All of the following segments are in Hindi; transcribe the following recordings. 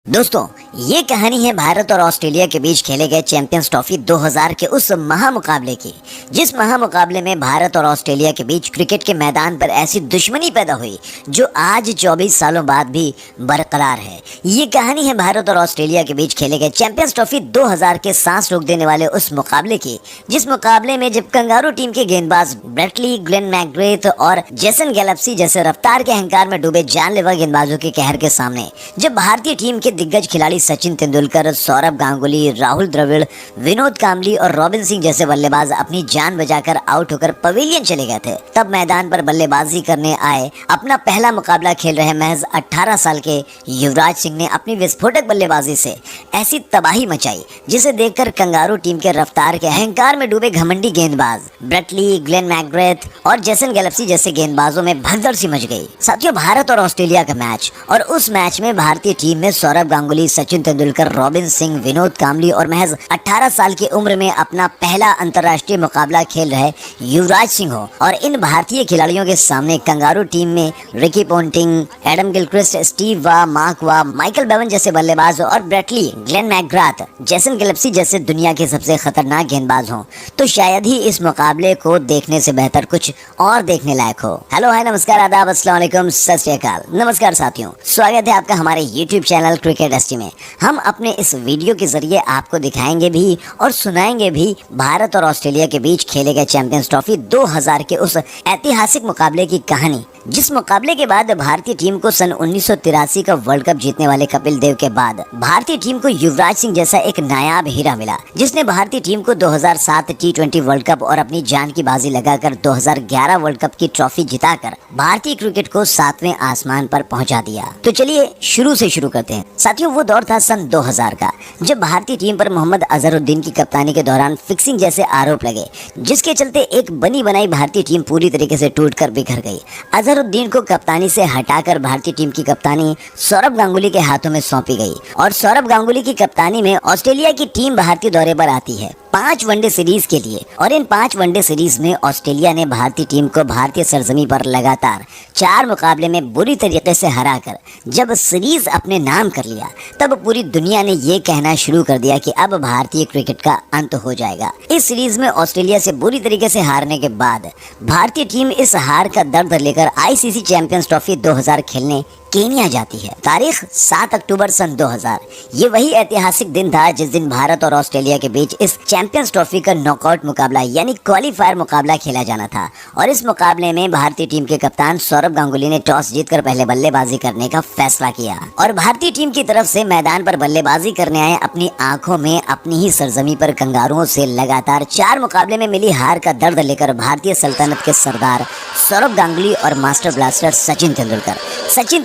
दोस्तों, ये कहानी है भारत और ऑस्ट्रेलिया के बीच खेले गए चैंपियंस ट्रॉफी 2000 के उस महामुकाबले की, जिस महामुकाबले में भारत और ऑस्ट्रेलिया के बीच क्रिकेट के मैदान पर ऐसी दुश्मनी पैदा हुई जो आज 24 सालों बाद भी बरकरार है। ये कहानी है भारत और ऑस्ट्रेलिया के बीच खेले गए चैंपियंस ट्रॉफी 2000 के सांस रोक देने वाले उस मुकाबले की, जिस मुकाबले में जब कंगारू टीम के गेंदबाज ब्रेटली, ग्लेन मैकग्रेथ और जेसन गैलेप्सी जैसे रफ्तार के अहंकार में डूबे जानलेवा गेंदबाजों के कहर के सामने जब भारतीय टीम के दिग्गज खिलाड़ी सचिन तेंदुलकर, सौरभ गांगुली, राहुल द्रविड़, विनोद कांबली और रॉबिन सिंह जैसे बल्लेबाज अपनी जान बचाकर आउट होकर पवेलियन चले गए थे, तब मैदान पर बल्लेबाजी करने आए अपना पहला मुकाबला खेल रहे महज 18 साल के युवराज सिंह ने अपनी विस्फोटक बल्लेबाजी से ऐसी तबाही मचाई जिसे देखकर कंगारू टीम के रफ्तार के अहंकार में डूबे घमंडी गेंदबाज ब्रेटली, ग्लेन मैकग्रेथ और जेसन गैलेप्सी जैसे गेंदबाजों में भगदड़ सी मच गई। साथियों, भारत और ऑस्ट्रेलिया का मैच, और उस मैच में भारतीय टीम में सौरभ गांगुली, सचिन तेंदुलकर, रॉबिन सिंह, विनोद कांबली और महज 18 साल की उम्र में अपना पहला अंतर्राष्ट्रीय मुकाबला खेल रहे युवराज सिंह हो, और इन भारतीय खिलाड़ियों के सामने कंगारू टीम में Ricky Ponting, Adam Gilchrist, Steve Waugh, Mark Waugh, Michael Bevan जैसे बल्लेबाज और ब्रेटली, ग्लेन मैकग्राथ, जेसन गैलेप्सी जैसे दुनिया के सबसे खतरनाक गेंदबाज हों, तो शायद ही इस मुकाबले को देखने से बेहतर कुछ और देखने लायक हो। हेलो, हाय, नमस्कार, आदाब, अस्सलाम वालेकुम, सत श्री अकाल। नमस्कार साथियों, स्वागत है आपका हमारे YouTube चैनल क्रिकेट एसटी में। हम अपने इस वीडियो के जरिए आपको दिखाएंगे भी और सुनाएंगे भी भारत और ऑस्ट्रेलिया के बीच खेले गए चैंपियंस ट्रॉफी 2000 के उस ऐतिहासिक मुकाबले की कहानी, जिस मुकाबले के बाद भारतीय टीम को सन 1983 का वर्ल्ड कप जीतने वाले कपिल देव के बाद भारतीय टीम को युवराज सिंह जैसा एक नायाब हीरा मिला, जिसने भारतीय टीम को 2007 T20 वर्ल्ड कप और अपनी जान की बाजी लगाकर 2011 वर्ल्ड कप की ट्रॉफी जिताकर भारतीय क्रिकेट को 7वें आसमान पर पहुंचा दिया। तो चलिए शुरू से शुरू करते हैं। साथियों, वो दौर था सन 2000 का, जब भारतीय टीम पर मोहम्मद अजहरुद्दीन की कप्तानी के दौरान फिक्सिंग जैसे आरोप लगे, जिसके चलते एक बनी बनाई भारतीय टीम पूरी तरीके से टूटकर बिखर गई। अजहरुद्दीन को कप्तानी से हटाकर भारतीय टीम की कप्तानी सौरभ गांगुली के हाथों में सौंपी गई, और सौरभ गांगुली की कप्तानी में ऑस्ट्रेलिया की टीम भारतीय दौरे पर आती है 5 वनडे सीरीज के लिए, और इन 5 वनडे सीरीज में ऑस्ट्रेलिया ने भारतीय टीम को भारतीय सरजमी पर लगातार 4 मुकाबले में बुरी तरीके से हराकर जब सीरीज अपने नाम कर लिया, तब पूरी दुनिया ने ये कहना शुरू कर दिया कि अब भारतीय क्रिकेट का अंत हो जाएगा। इस सीरीज में ऑस्ट्रेलिया से बुरी तरीके से हारने के बाद भारतीय टीम इस हार का दर्द लेकर आईसीसी चैंपियंस ट्रॉफी 2000 खेलने केन्या जाती है। तारीख 7 अक्टूबर सन 2000। ये वही ऐतिहासिक दिन था जिस दिन भारत और ऑस्ट्रेलिया के बीच इस चैंपियंस ट्रॉफी का नॉकआउट मुकाबला यानी क्वालीफायर मुकाबला खेला जाना था, और इस मुकाबले में भारतीय टीम के कप्तान सौरभ गांगुली ने टॉस जीतकर पहले बल्लेबाजी करने का फैसला किया, और भारतीय टीम की तरफ से मैदान पर बल्लेबाजी करने आए अपनी आंखों में अपनी ही सरजमी पर कंगारुओं से लगातार 4 मुकाबले में मिली हार का दर्द लेकर भारतीय सल्तनत के सरदार सौरभ गांगुली और मास्टर ब्लास्टर सचिन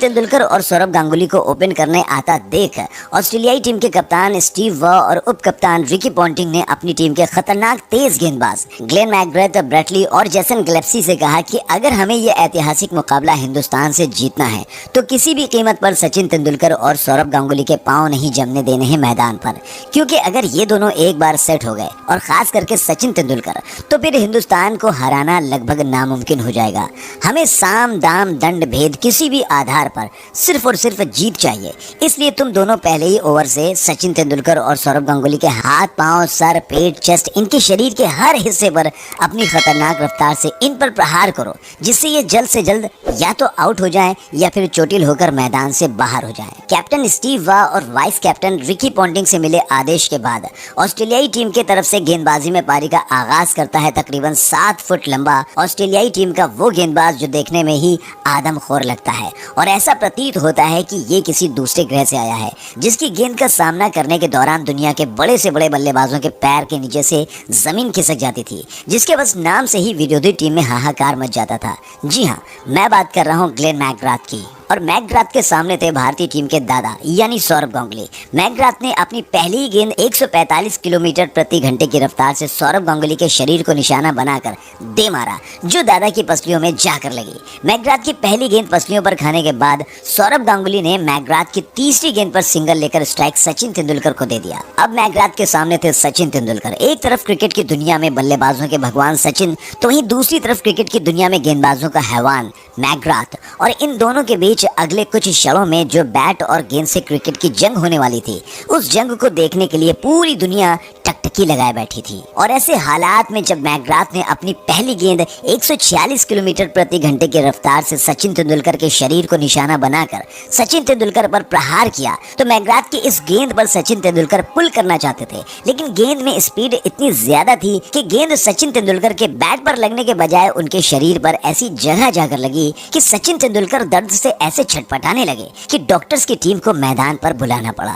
तेंदुलकर और सौरभ गांगुली को ओपन करने आता देख ऑस्ट्रेलियाई टीम के कप्तान स्टीव वॉ और उप कप्तान रिकी पोंटिंग ने अपनी टीम के खतरनाक तेज गेंदबाज ग्लेन मैकग्रेथ, ब्रेटली और जेसन गैलेप्सी से कहा कि अगर हमें यह ऐतिहासिक मुकाबला हिंदुस्तान से जीतना है तो किसी भी कीमत पर सचिन तेंदुलकर और सौरभ गांगुली के पांव नहीं जमने देने हैं मैदान पर, क्योंकि अगर ये दोनों एक बार सेट हो गए, और खास करके सचिन तेंदुलकर, तो फिर हिंदुस्तान को हराना लगभग नामुमकिन हो जाएगा। हमें साम दाम दंड भेद किसी भी आधार पर सिर्फ और सिर्फ जीत चाहिए। इसलिए तुम दोनों पहले ही ओवर से सचिन तेंदुलकर और सौरभ गांगुली के हाथ, पांव, सर, पेट, चेस्ट, इनके शरीर के हर हिस्से पर अपनी खतरनाक रफ्तार से इन पर प्रहार करो, जिससे ये जल्द से जल्द या तो आउट हो जाएं या फिर चोटिल होकर मैदान से बाहर हो जाएं। कैप्टन स्टीव वा और वाइस कैप्टन रिकी पोंटिंग से मिले आदेश के बाद ऑस्ट्रेलियाई टीम की तरफ से गेंदबाजी में पारी का आगाज करता है तकरीबन 7 फुट लंबा ऑस्ट्रेलियाई टीम का वो गेंदबाज जो देखने में ही आदमखोर लगता है, और ऐसा प्रतीत होता है कि ये किसी दूसरे ग्रह से आया है, जिसकी गेंद का सामना करने के दौरान दुनिया के बड़े से बड़े बल्लेबाजों के पैर के नीचे से जमीन खिसक जाती थी, जिसके बस नाम से ही विरोधी टीम में हाहाकार मच जाता था। जी हाँ, मैं बात कर रहा हूँ ग्लेन मैकग्राथ की, और मैकग्राथ के सामने थे भारतीय टीम के दादा यानी सौरभ गांगुली। मैकग्राथ ने अपनी पहली ही गेंद 145 किलोमीटर प्रति घंटे की रफ्तार से सौरभ गांगुली के शरीर को निशाना बनाकर दे मारा, जो दादा की पसलियों में जाकर लगी। मैकग्राथ की पहली गेंद पसलियों पर खाने के बाद सौरभ गांगुली ने मैकग्राथ की तीसरी गेंद पर सिंगल लेकर स्ट्राइक सचिन तेंदुलकर को दे दिया। अब मैकग्राथ के सामने थे सचिन तेंदुलकर। एक तरफ क्रिकेट की दुनिया में बल्लेबाजों के भगवान सचिन, तो वहीं दूसरी तरफ क्रिकेट की दुनिया में गेंदबाजों का हैवान मैकग्राथ, और इन दोनों के बीच बीच अगले कुछ क्षणों में जो बैट और गेंद से क्रिकेट की जंग होने वाली थी, उस जंग को देखने के लिए पूरी दुनिया टकटकी लगाए बैठी थी। और ऐसे हालात में जब मैकग्राथ ने अपनी पहली गेंद 146 किलोमीटर प्रति घंटे की रफ्तार से सचिन तेंदुलकर के शरीर को निशाना बनाकर सचिन तेंदुलकर पर प्रहार किया, तो मैकग्राथ की इस गेंद पर सचिन तेंदुलकर पुल करना चाहते थे, लेकिन गेंद में स्पीड इतनी ज्यादा थी कि गेंद सचिन तेंदुलकर के बैट पर लगने के बजाय उनके शरीर पर ऐसी जगह जाकर लगी कि सचिन तेंदुलकर दर्द से ऐसे छटपटाने लगे कि डॉक्टर्स की टीम को मैदान पर बुलाना पड़ा।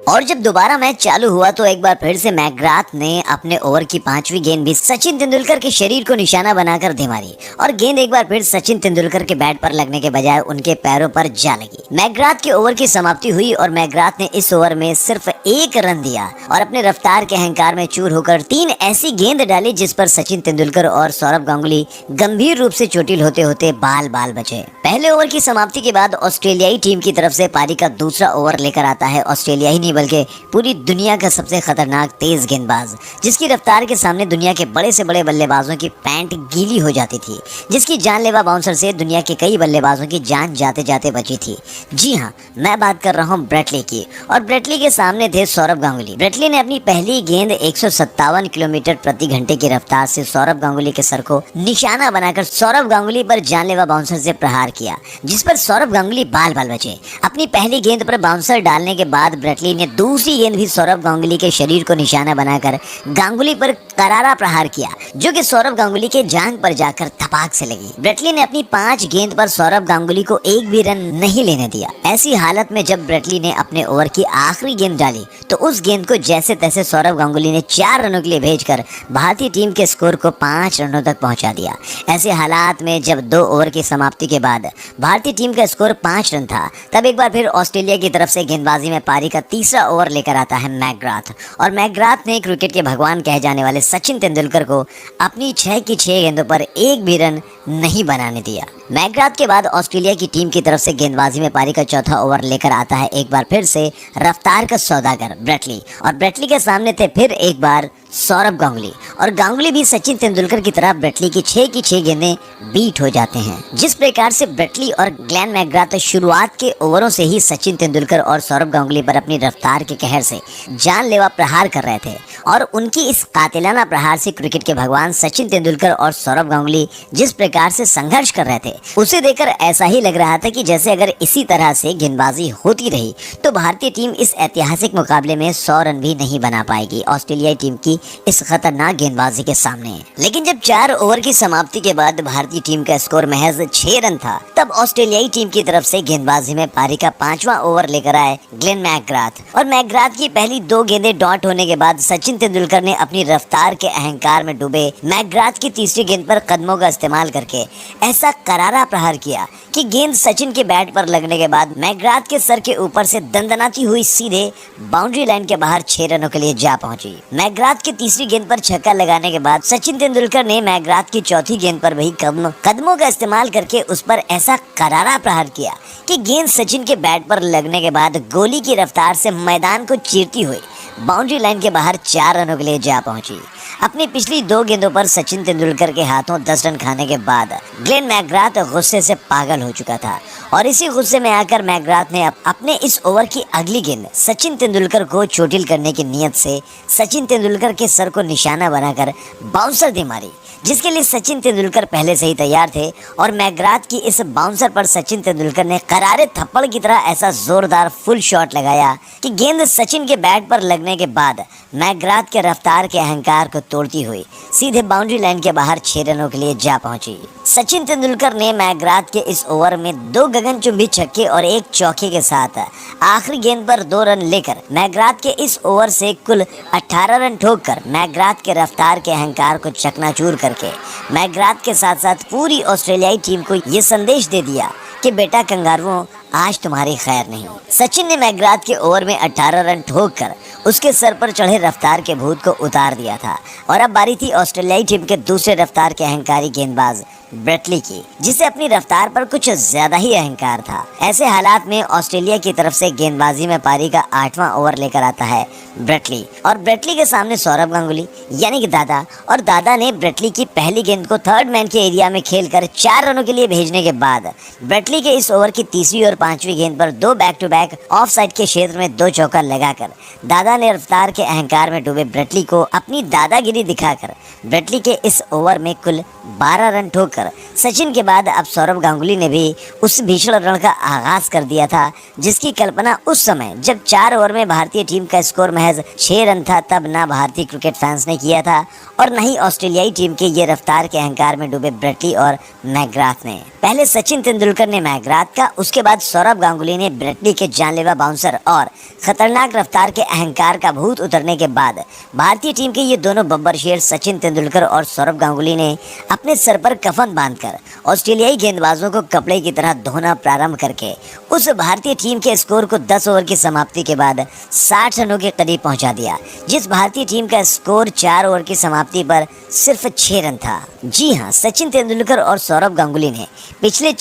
और जब दोबारा मैच चालू हुआ तो एक बार फिर से मैकग्राथ ने अपने ओवर की 5वीं गेंद भी सचिन तेंदुलकर के शरीर को निशाना बनाकर दे मारी और गेंद एक बार फिर सचिन तेंदुलकर के बैट पर लगने के बजाय उनके पैरों पर जा लगी। मैकग्राथ के ओवर की समाप्ति हुई और मैकग्राथ ने इस ओवर में सिर्फ 1 रन दिया और अपने रफ्तार के अहंकार में चूर होकर 3 ऐसी गेंद डाली जिस पर सचिन तेंदुलकर और सौरभ गांगुली गंभीर रूप से चोटिल होते होते बाल बाल बचे। पहले ओवर की समाप्ति के बाद ऑस्ट्रेलियाई टीम की तरफ से पारी का दूसरा ओवर लेकर आता है ऑस्ट्रेलिया ही नहीं बल्कि पूरी दुनिया का सबसे खतरनाक तेज गेंदबाज, जिसकी रफ्तार के सामने दुनिया के बड़े से बड़े बल्लेबाजों की पैंट गीली हो जाती थी, जिसकी जानलेवा बाउंसर से दुनिया के कई बल्लेबाजों की जान जाते जाते बची थी। जी हाँ, मैं बात कर रहा हूँ ब्रेट ली की। और ब्रेट ली के सामने थे सौरभ गांगुली। ब्रेट ली ने अपनी पहली गेंद 157 किलोमीटर प्रति घंटे की रफ्तार से सौरभ गांगुली के सर को निशाना बनाकर सौरभ गांगुली पर जानलेवा बाउंसर से प्रहार किया, जिस पर सौरभ गांगुली बाल बाल बचे। अपनी पहली गेंद पर बाउंसर डालने के बाद ब्रेट ली ने दूसरी गेंद भी सौरभ गांगुली के शरीर को निशाना बनाकर गांगुली पर करारा प्रहार किया, जो कि सौरभ गांगुली के जांघ पर जाकर थपाक से लगी। ब्रेट ली ने अपनी 5 गेंद पर सौरभ गांगुली को एक भी रन नहीं लेने दिया। ऐसी हालत में जब ब्रेट ली ने अपने ओवर की आखिरी गेंद डाली तो उस गेंद को जैसे तैसे सौरभ गांगुली ने 4 रनों के लिए भेजकर भारतीय टीम के स्कोर को 5 रनों तक पहुंचा दिया। ऐसे हालात में जब 2 ओवर की समाप्ति के बाद भारतीय टीम का स्कोर 5 रन था, तब एक बार फिर ऑस्ट्रेलिया की तरफ से गेंदबाजी में पारी का तीसरा ओवर लेकर आता है मैकग्राथ। और मैकग्राथ ने क्रिकेट के भगवान कहे जाने वाले सचिन तेंदुलकर को अपनी 6 की 6 गेंदों पर एक भी रन नहीं बनाने दिया। मैकग्राथ के बाद ऑस्ट्रेलिया की टीम की तरफ से गेंदबाजी में पारी का चौथा ओवर लेकर आता है एक बार फिर से रफ्तार का सौदागर ब्रेट ली। और ब्रेट ली के सामने थे फिर एक बार सौरभ गांगुली। और गांगुली भी सचिन तेंदुलकर की तरह ब्रेट ली की 6 की 6 गेंदें बीट हो जाते हैं। जिस प्रकार से ब्रेट ली और ग्लेन मैकग्राथ शुरुआत के ओवरों से ही सचिन तेंदुलकर और सौरभ गांगुली पर अपनी रफ्तार के कहर से जानलेवा प्रहार कर रहे थे और उनकी इस कातिलाना प्रहार से क्रिकेट के भगवान सचिन तेंदुलकर और सौरभ गांगुली जिस प्रकार से संघर्ष कर रहे थे, उसे देखकर ऐसा ही लग रहा था कि जैसे अगर इसी तरह से गेंदबाजी होती रही तो भारतीय टीम इस ऐतिहासिक मुकाबले में 100 रन भी नहीं बना पाएगी ऑस्ट्रेलियाई टीम की इस खतरनाक गेंदबाजी के सामने। लेकिन जब 4 ओवर की समाप्ति के बाद भारतीय टीम का स्कोर महज 6 रन था, तब ऑस्ट्रेलियाई टीम की तरफ से गेंदबाजी में पारी का 5वां ओवर लेकर आए ग्लेन मैकग्राथ। और मैकग्राथ की पहली 2 गेंदें डॉट होने के बाद सचिन तेंदुलकर ने अपनी रफ्तार के अहंकार में डूबे मैकग्राथ की तीसरी गेंद पर कदमों का इस्तेमाल करके ऐसा करारा प्रहार किया कि गेंद सचिन के बैट पर लगने के बाद मैकग्राथ के सर के ऊपर से दंदनाती हुई सीधे बाउंड्री लाइन के बाहर 6 रनों के लिए जा पहुंची। मैकग्राथ की तीसरी गेंद पर छक्का लगाने के बाद सचिन तेंदुलकर ने मैकग्राथ की चौथी गेंद पर वही कदमों का इस्तेमाल करके उस पर ऐसा करारा प्रहार किया कि गेंद सचिन के बैट पर लगने के बाद गोली की रफ्तार से मैदान को चीरती हुई बाउंड्री लाइन के बाहर 4 रनों के लिए जा पहुंची। अपनी पिछली 2 गेंदों पर सचिन तेंदुलकर के हाथों 10 रन खाने के बाद ग्लेन मैकग्राथ गुस्से से पागल हो चुका था और इसी गुस्से में आकर मैकग्राथ ने अपने इस ओवर की अगली गेंद सचिन तेंदुलकर को चोटिल करने की नीयत से सचिन तेंदुलकर के सर को निशाना बनाकर बाउंसर दे मारी, जिसके लिए सचिन तेंदुलकर पहले से ही तैयार थे। और मैकग्राथ की इस बाउंसर पर सचिन तेंदुलकर ने करारे थप्पड़ की तरह ऐसा जोरदार फुल शॉट लगाया कि गेंद सचिन के बैट पर लगने के बाद मैकग्राथ के रफ्तार के अहंकार को तोड़ती हुई सीधे बाउंड्री लाइन के बाहर 6 रनों के लिए जा पहुंची। सचिन तेंदुलकर ने मैकग्राथ के इस ओवर में 2 गगनचुंबी छक्के और 1 चौके के साथ आखिरी गेंद पर 2 रन लेकर मैकग्राथ के इस ओवर से कुल 18 रन ठोककर मैकग्राथ के रफ्तार के अहंकार को चकनाचूर करके मैकग्राथ के साथ साथ पूरी ऑस्ट्रेलियाई टीम को ये संदेश दे दिया कि बेटा कंगारुओं, आज तुम्हारी खैर नहीं। सचिन ने मैकग्राथ के ओवर में 18 रन ठोककर उसके सर पर चढ़े रफ्तार के भूत को उतार दिया था और अब बारी थी ऑस्ट्रेलियाई टीम के दूसरे रफ्तार के अहंकारी गेंदबाज ब्रेटली की, जिसे अपनी रफ्तार पर कुछ ज्यादा ही अहंकार था। ऐसे हालात में ऑस्ट्रेलिया की तरफ से गेंदबाजी में पारी का 8वां ओवर लेकर आता है ब्रेटली, और ब्रेटली के सामने सौरभ गांगुली यानी कि दादा, और दादा ने ब्रेटली की पहली गेंद को थर्ड मैन के एरिया में खेलकर 4 रनों के लिए भेजने के बाद ब्रेटली के इस ओवर की तीसरी और पांचवी गेंद पर 2 back to back off side के क्षेत्र में 2 चौका लगाकर दादा ने रफ्तार के अहंकार में डूबे ब्रेटली को अपनी दादागिरी दिखाकर ब्रेटली के इस ओवर में कुल 12 रन ठोककर सचिन के बाद अब सौरभ गांगुली ने भी उस भीषण रण का आगाज कर दिया था, जिसकी कल्पना उस समय जब 4 ओवर में भारतीय टीम का स्कोर महज 6 रन था तब ना भारतीय क्रिकेट फैंस ने किया था और न ही ऑस्ट्रेलियाई टीम के ये रफ्तार के अहंकार में डूबे ब्रेटली और मैकग्राथ ने। पहले सचिन तेंदुलकर ने मैकग्राथ का, उसके बाद सौरभ गांगुली ने ब्रेटली के जानलेवा बाउंसर और खतरनाक रफ्तार के अहंकार का भूत उतरने के बाद भारतीय टीम के ये दोनों बब्बर शेर सचिन तेंदुलकर और सौरभ गांगुली ने अपने सर पर कफन बांधकर ऑस्ट्रेलियाई गेंदबाजों को कपड़े की तरह धोना प्रारंभ करके उस भारतीय टीम के स्कोर को 10 ओवर की समाप्ति के बाद 60 रनों के करीब पहुंचा दिया, जिस भारतीय टीम का स्कोर 4 ओवर की समाप्ति पर सिर्फ 6 रन था। जी हां, सचिन तेंदुलकर और सौरभ गांगुली ने पिछले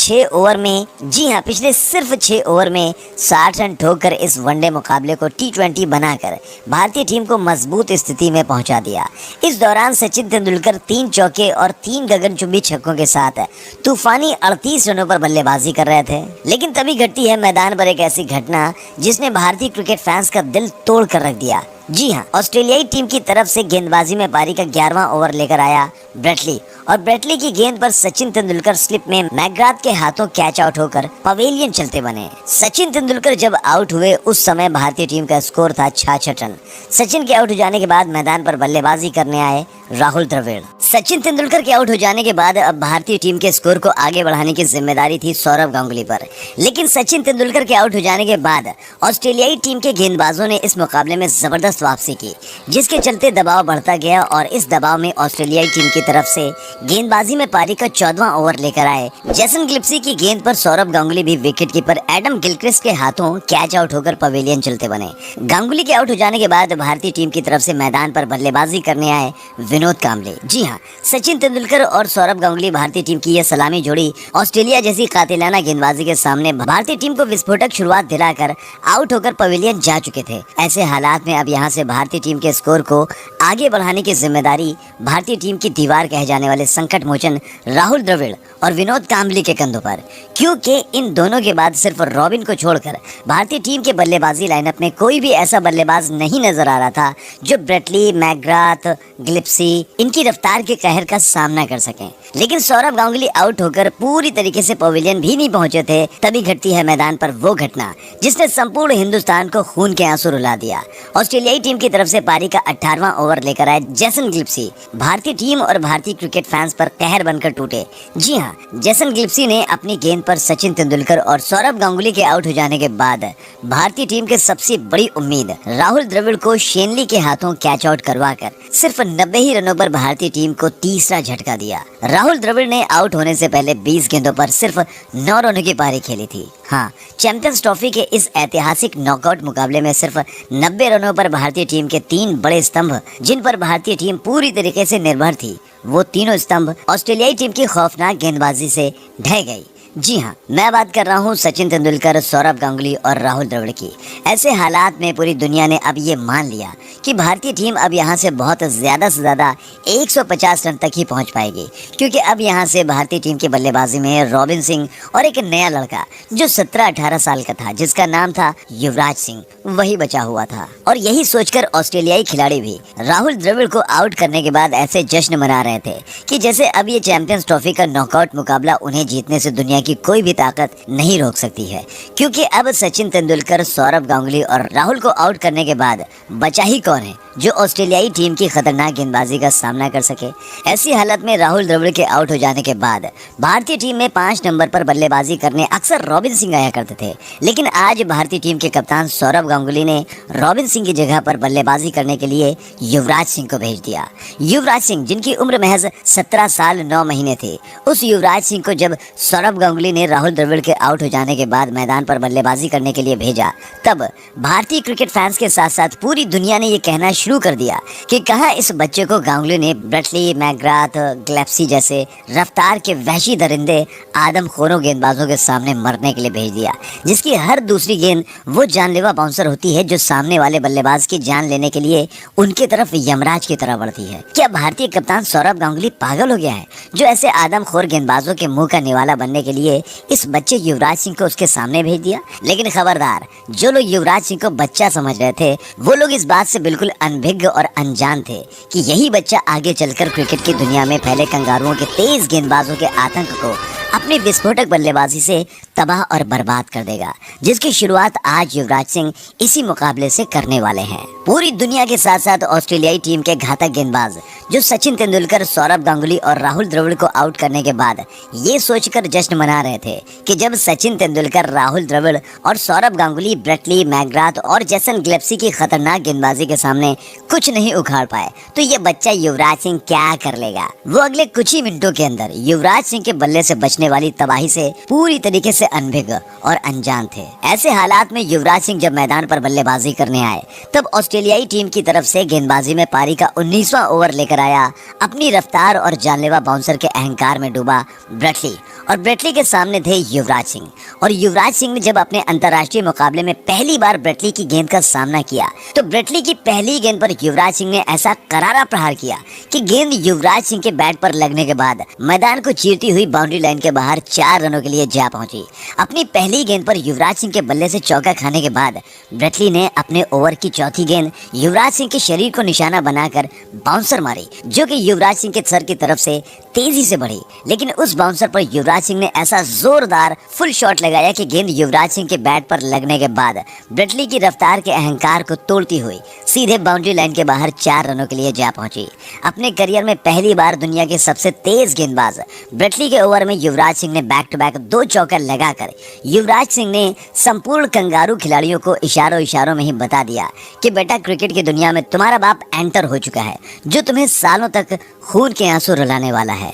सिर्फ 6 ओवर में 60 रन ठोककर इस वनडे मुकाबले को T20 बनाकर भारतीय टीम को मजबूत स्थिति में पहुंचा दिया। इस दौरान सचिन तेंदुलकर 3 चौके और 3 गगनचुंबी छक्कों के साथ तूफानी 38 रनों पर बल्लेबाजी कर रहे थे। लेकिन तभी घटती है मैदान पर एक ऐसी घटना जिसने भारतीय क्रिकेट फैंस का दिल तोड़ कर रख दिया। जी हां, ऑस्ट्रेलियाई टीम की तरफ से गेंदबाजी में पारी का 11वां ओवर लेकर आया ब्रेटली, और ब्रेटली की गेंद पर सचिन तेंदुलकर स्लिप में मैकग्राथ के हाथों कैच आउट होकर पवेलियन चलते बने। सचिन तेंदुलकर जब आउट हुए उस समय भारतीय टीम का स्कोर था 66 रन। सचिन के आउट हो जाने के बाद मैदान पर बल्लेबाजी करने आए राहुल द्रविड़। सचिन तेंदुलकर के आउट हो जाने के बाद अब भारतीय टीम के स्कोर को आगे बढ़ाने की जिम्मेदारी थी सौरभ गांगुली पर, लेकिन सचिन तेंदुलकर के आउट हो जाने के बाद ऑस्ट्रेलियाई टीम के गेंदबाजों ने इस मुकाबले में जबरदस्त वापसी की, जिसके चलते दबाव बढ़ता गया और इस दबाव में ऑस्ट्रेलियाई टीम की तरफ से गेंदबाजी में पारी का 14वां ओवर लेकर आए जेसन गिल्क्रिस्ट की गेंद पर सौरभ गांगुली भी विकेट कीपर एडम गिलक्रिस्ट के हाथों कैच आउट होकर पवेलियन चलते बने। गांगुली के आउट हो जाने के बाद भारतीय टीम की तरफ से मैदान पर बल्लेबाजी करने आए विनोद कांबले। जी हां, सचिन तेंदुलकर और सौरभ गांगुली भारतीय टीम की यह सलामी जोड़ी ऑस्ट्रेलिया जैसी कातिलाना गेंदबाजी के सामने भारतीय टीम को विस्फोटक शुरुआत दिलाकर आउट होकर पवेलियन जा चुके थे। ऐसे हालात में अब यहां से भारतीय टीम के स्कोर को आगे बढ़ाने की जिम्मेदारी भारतीय टीम की दीवार कहे जाने वाले संकट मोचन राहुल द्रविड़ और विनोद कांबली के कंधों पर, क्योंकि इन दोनों के बाद सिर्फ रॉबिन को छोड़कर भारतीय टीम के बल्लेबाजी लाइनअप में कोई भी ऐसा बल्लेबाज नहीं नजर आ रहा था जो ब्रेटली, मैकग्राथ, गिल्क्रिस्ट इनकी रफ्तार के कहर का सामना कर सकें। लेकिन सौरभ गांगुली आउट होकर पूरी तरीके से पवेलियन भी नहीं पहुंचे थे, तभी घटती है मैदान पर वो घटना जिसने संपूर्ण हिंदुस्तान को खून के आंसू रुला दिया। ऑस्ट्रेलियाई टीम की तरफ से पारी का 18वां ओवर लेकर आए जेसन गिल्क्रिस्ट भारतीय टीम और भारतीय क्रिकेट फैंस पर कहर बनकर टूटे। जी हां, जेसन गिल्क्रिस्ट ने अपनी गेंद पर सचिन तेंदुलकर और सौरभ गांगुली के आउट हो जाने के बाद भारतीय टीम के सबसे बड़ी उम्मीद राहुल द्रविड़ को शेनली के हाथों कैच आउट करवाकर सिर्फ 90 ही रनों पर भारतीय टीम को तीसरा झटका दिया। राहुल द्रविड़ ने आउट होने से पहले 20 गेंदों पर सिर्फ 9 रनों की पारी खेली थी। हाँ, चैंपियंस ट्रॉफी के इस ऐतिहासिक नॉकआउट मुकाबले में सिर्फ 90 रनों पर भारतीय टीम के 3 बड़े स्तंभ जिन पर भारतीय टीम पूरी तरीके से निर्भर थी, वो तीनों स्तंभ ऑस्ट्रेलियाई टीम की खौफनाक गेंदबाजी से ढह गई। जी हाँ, मैं बात कर रहा हूँ सचिन तेंदुलकर, सौरभ गांगुली और राहुल द्रविड़ की। ऐसे हालात में पूरी दुनिया ने अब ये मान लिया कि भारतीय टीम अब यहाँ से बहुत ज़्यादा से ज़्यादा 150 रन तक ही पहुँच पाएगी, क्योंकि अब यहाँ से भारतीय टीम की बल्लेबाजी में रॉबिन सिंह और एक नया लड़का जो 17-18 साल का था, जिसका नाम था युवराज सिंह, वही बचा हुआ था। और यही सोचकर ऑस्ट्रेलियाई खिलाड़ी भी राहुल द्रविड़ को आउट करने के बाद ऐसे जश्न मना रहे थे कि जैसे अब ये चैंपियंस ट्रॉफी का नॉकआउट मुकाबला उन्हें जीतने से दुनिया की कोई भी ताकत नहीं रोक सकती है, क्योंकि अब सचिन तेंदुलकर, सौरभ गांगुली और राहुल को आउट करने के बाद बचा ही कौन है? जो ऑस्ट्रेलियाई टीम की खतरनाक गेंदबाजी का सामना कर सके। ऐसी हालत में राहुल द्रविड़ के आउट हो जाने के बाद भारतीय टीम में 5 नंबर पर बल्लेबाजी करने अक्सर रॉबिन सिंह आया करते थे, लेकिन आज भारतीय टीम के कप्तान सौरव गांगुली ने रॉबिन सिंह की जगह पर बल्लेबाजी करने के लिए युवराज सिंह को भेज दिया। युवराज सिंह, जिनकी उम्र महज 17 साल 9 महीने थी, उस युवराज सिंह को जब सौरव गांगुली ने राहुल द्रविड़ के आउट हो जाने के बाद मैदान पर बल्लेबाजी करने के लिए भेजा, तब भारतीय क्रिकेट फैंस के साथ साथ पूरी दुनिया ने यह कहना शुरू कर दिया कि कहां इस बच्चे को गांगुली ने ब्रेटली, मैकग्राथ, ग्लेप्सी जैसे रफ्तार के वहशी दरिंदे आदमखोरों गेंदबाजों के सामने मरने के लिए भेज दिया, जिसकी हर दूसरी गेंद वो जानलेवा बाउंसर होती है जो सामने वाले बल्लेबाज की जान लेने के लिए उनकी तरफ यमराज की तरह बढ़ती है। क्या भारतीय कप्तान सौरव गांगुली पागल हो गया है जो ऐसे आदमखोर गेंदबाजों के मुंह का निवाला बनने के लिए इस बच्चे युवराज सिंह को उसके सामने भेज दिया? लेकिन खबरदार, जो लोग युवराज सिंह को बच्चा समझ रहे थे वो लोग इस बात से बिल्कुल अनभिज्ञ और अनजान थे कि यही बच्चा आगे चलकर क्रिकेट की दुनिया में फैले कंगारुओं के तेज गेंदबाजों के आतंक को अपनी विस्फोटक बल्लेबाजी से तबाह और बर्बाद कर देगा, जिसकी शुरुआत आज युवराज सिंह इसी मुकाबले से करने वाले हैं। पूरी दुनिया के साथ साथ ऑस्ट्रेलियाई टीम के घातक गेंदबाज जो सचिन तेंदुलकर, सौरव गांगुली और राहुल द्रविड़ को आउट करने के बाद ये सोचकर जश्न मना रहे थे कि जब सचिन तेंदुलकर, राहुल द्रविड़ और सौरव गांगुली ब्रेटली, मैकग्राथ और जेसन ग्लेप्सी की खतरनाक गेंदबाजी के सामने कुछ नहीं उखाड़ पाए तो ये बच्चा युवराज सिंह क्या कर लेगा। वो अगले कुछ ही मिनटों के अंदर युवराज सिंह के बल्ले से बचने वाली तबाही से पूरी तरीके से अनभिज्ञ और अनजान थे। ऐसे हालात में युवराज सिंह जब मैदान पर बल्लेबाजी करने आए तब ऑस्ट्रेलियाई टीम की तरफ से गेंदबाजी में पारी का 19वां ओवर लेकर आया अपनी रफ्तार और जानलेवा बाउंसर के अहंकार में डूबा ब्रेटली, और ब्रेटली के सामने थे युवराज सिंह। और युवराज सिंह ने जब अपने अंतर्राष्ट्रीय मुकाबले में पहली बार ब्रेटली की गेंद का सामना किया तो ब्रेटली की पहली गेंद पर युवराज सिंह ने ऐसा करारा प्रहार किया कि गेंद युवराज सिंह के बैट पर लगने के बाद मैदान को चीरती हुई बाउंड्री लाइन के बाहर 4 रनों के लिए जा पहुंची। अपनी पहली गेंद पर युवराज सिंह के बल्ले से चौका खाने के बाद ब्रेटली ने अपने ओवर की चौथी गेंद युवराज सिंह के शरीर को निशाना बनाकर बाउंसर मारी, जो कि युवराज सिंह के सर की तरफ से तेजी से बढ़ी। लेकिन उस बाउंसर पर युवराज सिंह ने ऐसा जोरदार फुल शॉट लगाया कि गेंद युवराज सिंह के बैट पर लगने के बाद ब्रेटली की रफ्तार के अहंकार को तोड़ती हुई सीधे बाउंड्री लाइन के बाहर 4 रनों के लिए जा पहुंची। अपने करियर में पहली बार दुनिया के सबसे तेज गेंदबाज ब्रेटली के ओवर में युवराज सिंह ने बैक टू बैक 2 चौके लगाकर युवराज सिंह ने संपूर्ण कंगारू खिलाड़ियों को इशारों में ही बता दिया कि बेटा, क्रिकेट की दुनिया में तुम्हारा बाप एंटर हो चुका है जो तुम्हें सालों तक खून के आंसू रुलाने वाला है।